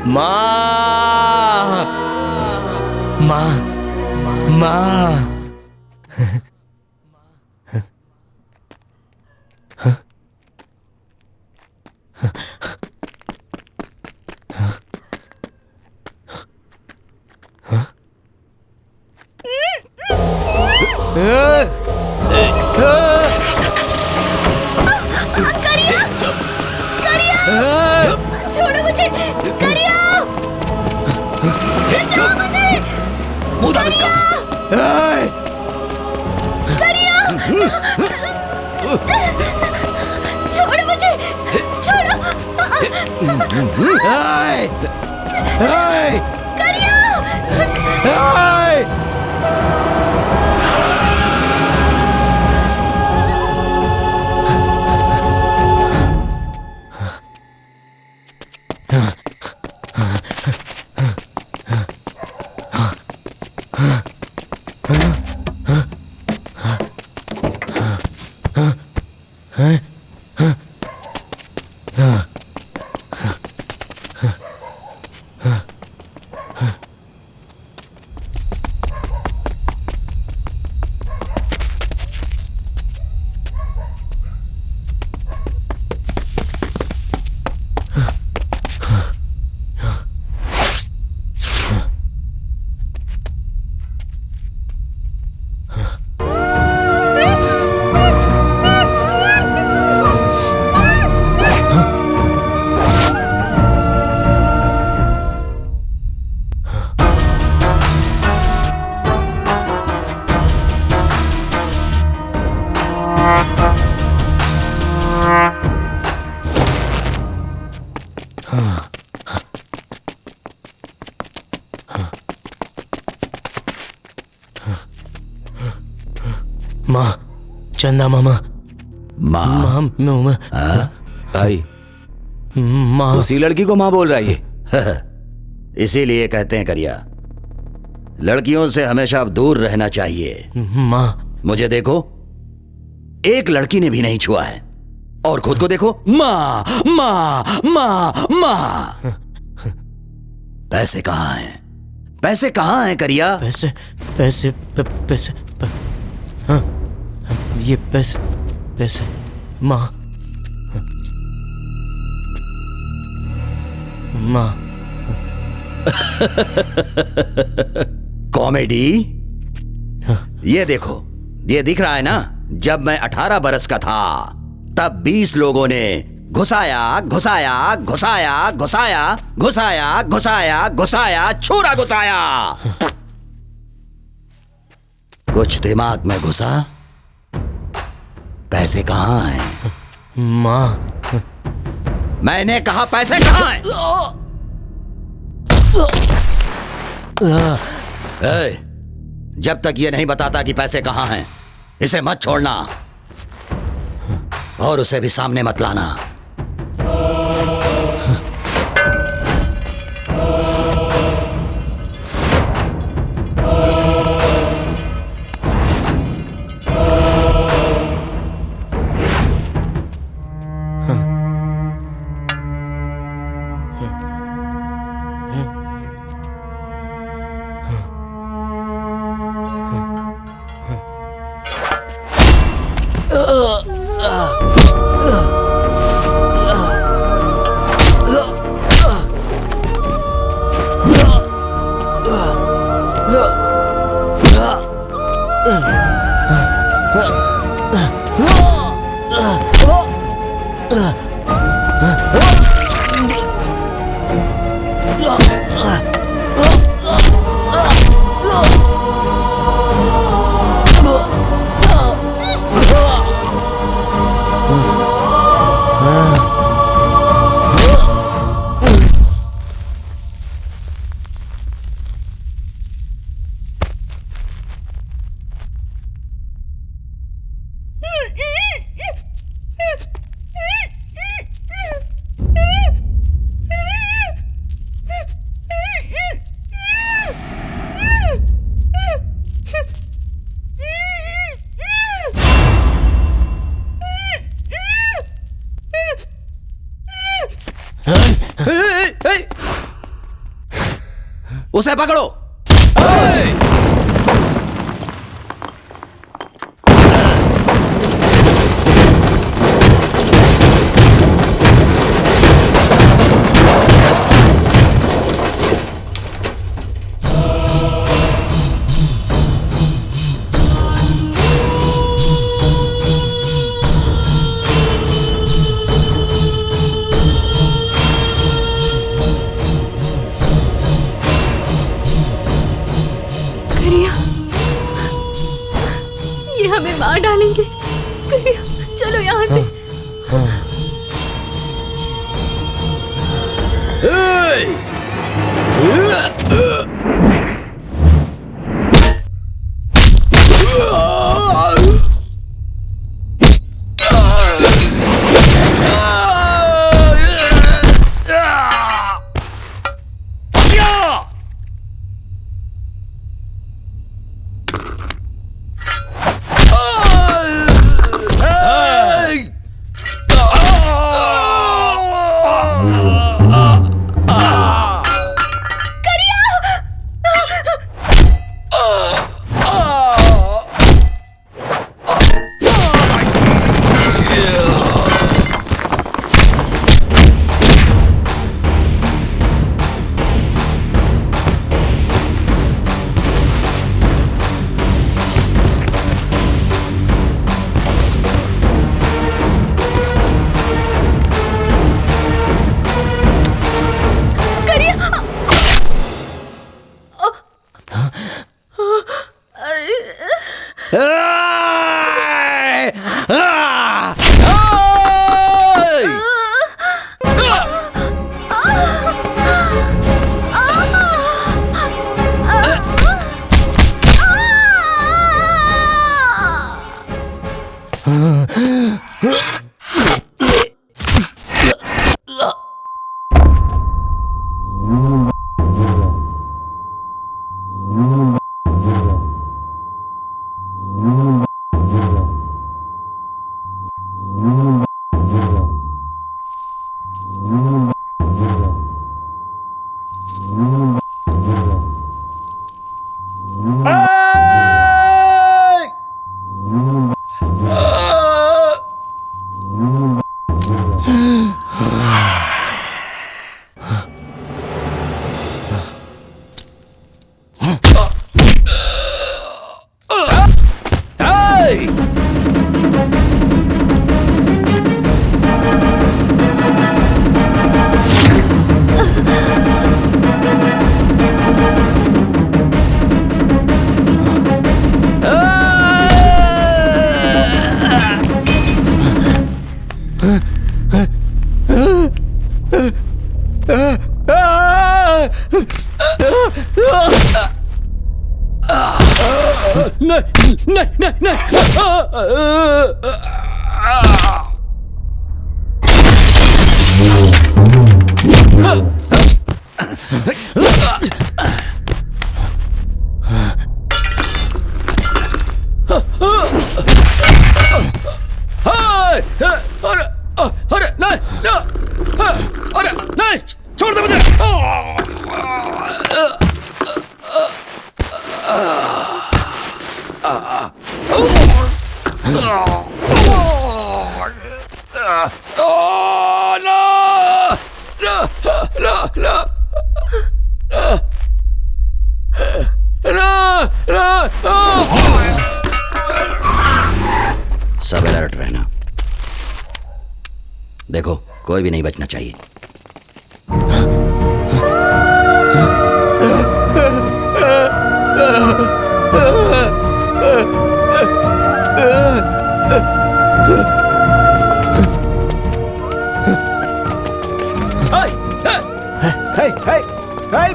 माँ, माँ, माँ। छोड़ो मुझे, करिया! छोड़ो मुझे! मुँह दाब इसका। करिया! छोड़ो मुझे, छोड़ो! माँ, चंदा मामा। माँ, माँ, भाई माँ। उसी लड़की को माँ बोल रहा है ये। इसीलिए कहते हैं करिया, लड़कियों से हमेशा दूर रहना चाहिए। माँ, मुझे देखो, एक लड़की ने भी नहीं छुआ है, और खुद को देखो, माँ माँ माँ माँ। पैसे कहाँ हैं? पैसे कहाँ हैं करिया? पैसे, पैसे, पैसे, हाँ, ये पैसे, पैसे, माँ, माँ। कॉमेडी? ये देखो, ये दिख रहा है ना, जब मैं 18 बरस का था तब 20 लोगों ने घुसाया घुसाया घुसाया घुसाया घुसाया घुसाया घुसाया छुरा घुसाया। कुछ दिमाग में घुसा? पैसे कहाँ हैं? माँ, मैंने कहा पैसे कहाँ हैं? ए, जब तक ये नहीं बताता कि पैसे कहाँ हैं, इसे मत छोड़ना और उसे भी सामने मत लाना। उसे पकड़ो। मार डालेंगे। करिया, चलो यहाँ से। अरे नहीं, छोड़ दे मुझे। सब अलर्ट रहना। देखो कोई भी नहीं बचना चाहिए। Hey, hey, hey!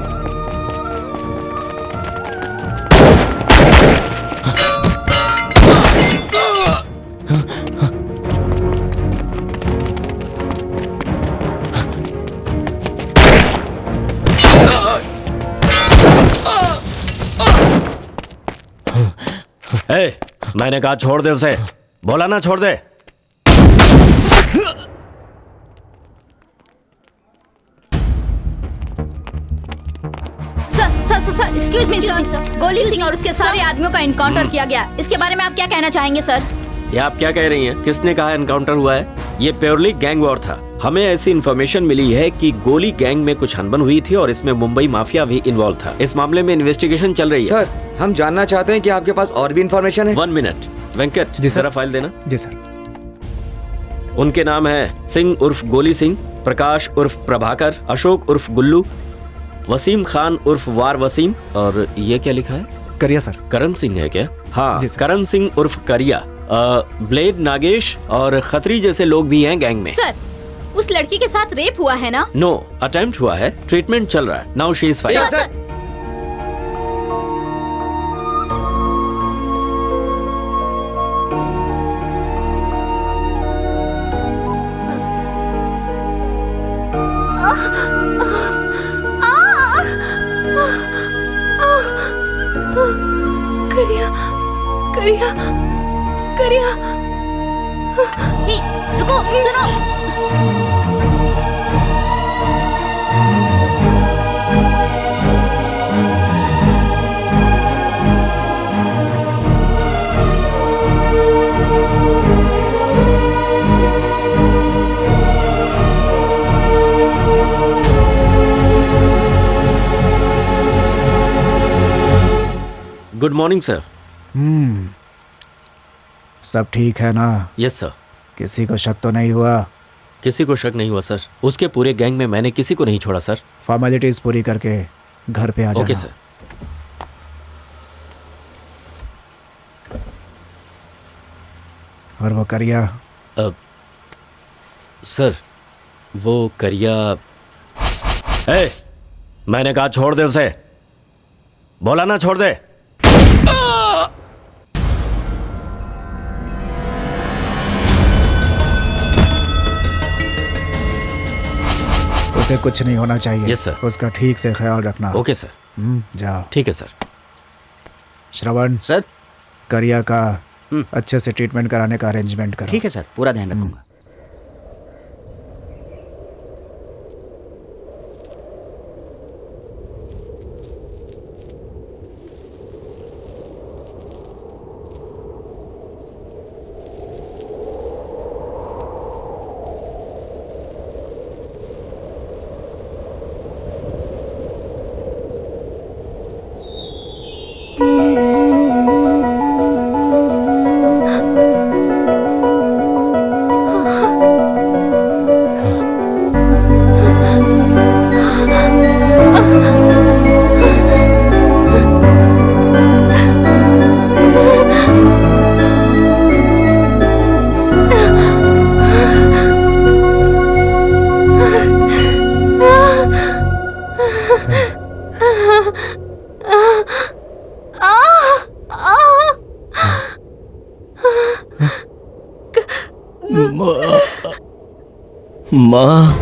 ए, मैंने कहा छोड़ दे उसे। बोला ना छोड़ दे। सर, एक्सक्यूज मी सर, गोली सिंह और उसके सारे आदमियों का इनकाउंटर किया गया। इसके बारे में आप क्या कहना चाहेंगे सर? ये आप क्या कह रही हैं? किसने कहा एनकाउंटर हुआ है? ये प्योरली गैंग वॉर था। हमें ऐसी इन्फॉर्मेशन मिली है कि गोली गैंग में कुछ अनबन हुई थी और इसमें मुंबई माफिया भी इन्वॉल्व था। इस मामले में इन्वेस्टिगेशन चल रही है। सर, हम जानना चाहते हैं कि आपके पास और भी इन्फॉर्मेशन है। 1 मिनट वेंकट, जरा फाइल देना। जी सर। उनके नाम है सिंह उर्फ गोली सिंह, प्रकाश उर्फ प्रभाकर, अशोक उर्फ गुल्लू, वसीम खान उर्फ वार वसीम, और ये क्या लिखा है? करिया सर। करण सिंह है क्या? हाँ, करण सिंह उर्फ करिया, ब्लेड नागेश और खत्री जैसे लोग भी हैं गैंग में। सर, उस लड़की के साथ रेप हुआ है ना? नो, अटेम्प्ट हुआ है, ट्रीटमेंट चल रहा है। Now she is fine. करिया, हे, रुको, सुनो। Good morning sir. सब ठीक है ना? Yes sir. किसी को शक तो नहीं हुआ? किसी को शक नहीं हुआ सर। उसके पूरे गैंग में मैंने किसी को नहीं छोड़ा सर। फॉर्मेलिटीज पूरी करके घर पे आ जाना। Okay sir. और वो करिया? सर, वो करिया। ए, मैंने कहा छोड़ दे उसे। बोला ना छोड़ दे। उसे कुछ नहीं होना चाहिए। Yes sir. उसका ठीक से ख्याल रखना। Okay sir. जाओ। ठीक है सर। श्रवण सर, करिया का अच्छे से ट्रीटमेंट कराने का अरेंजमेंट करो। ठीक है सर, पूरा ध्यान रखूंगा। माँ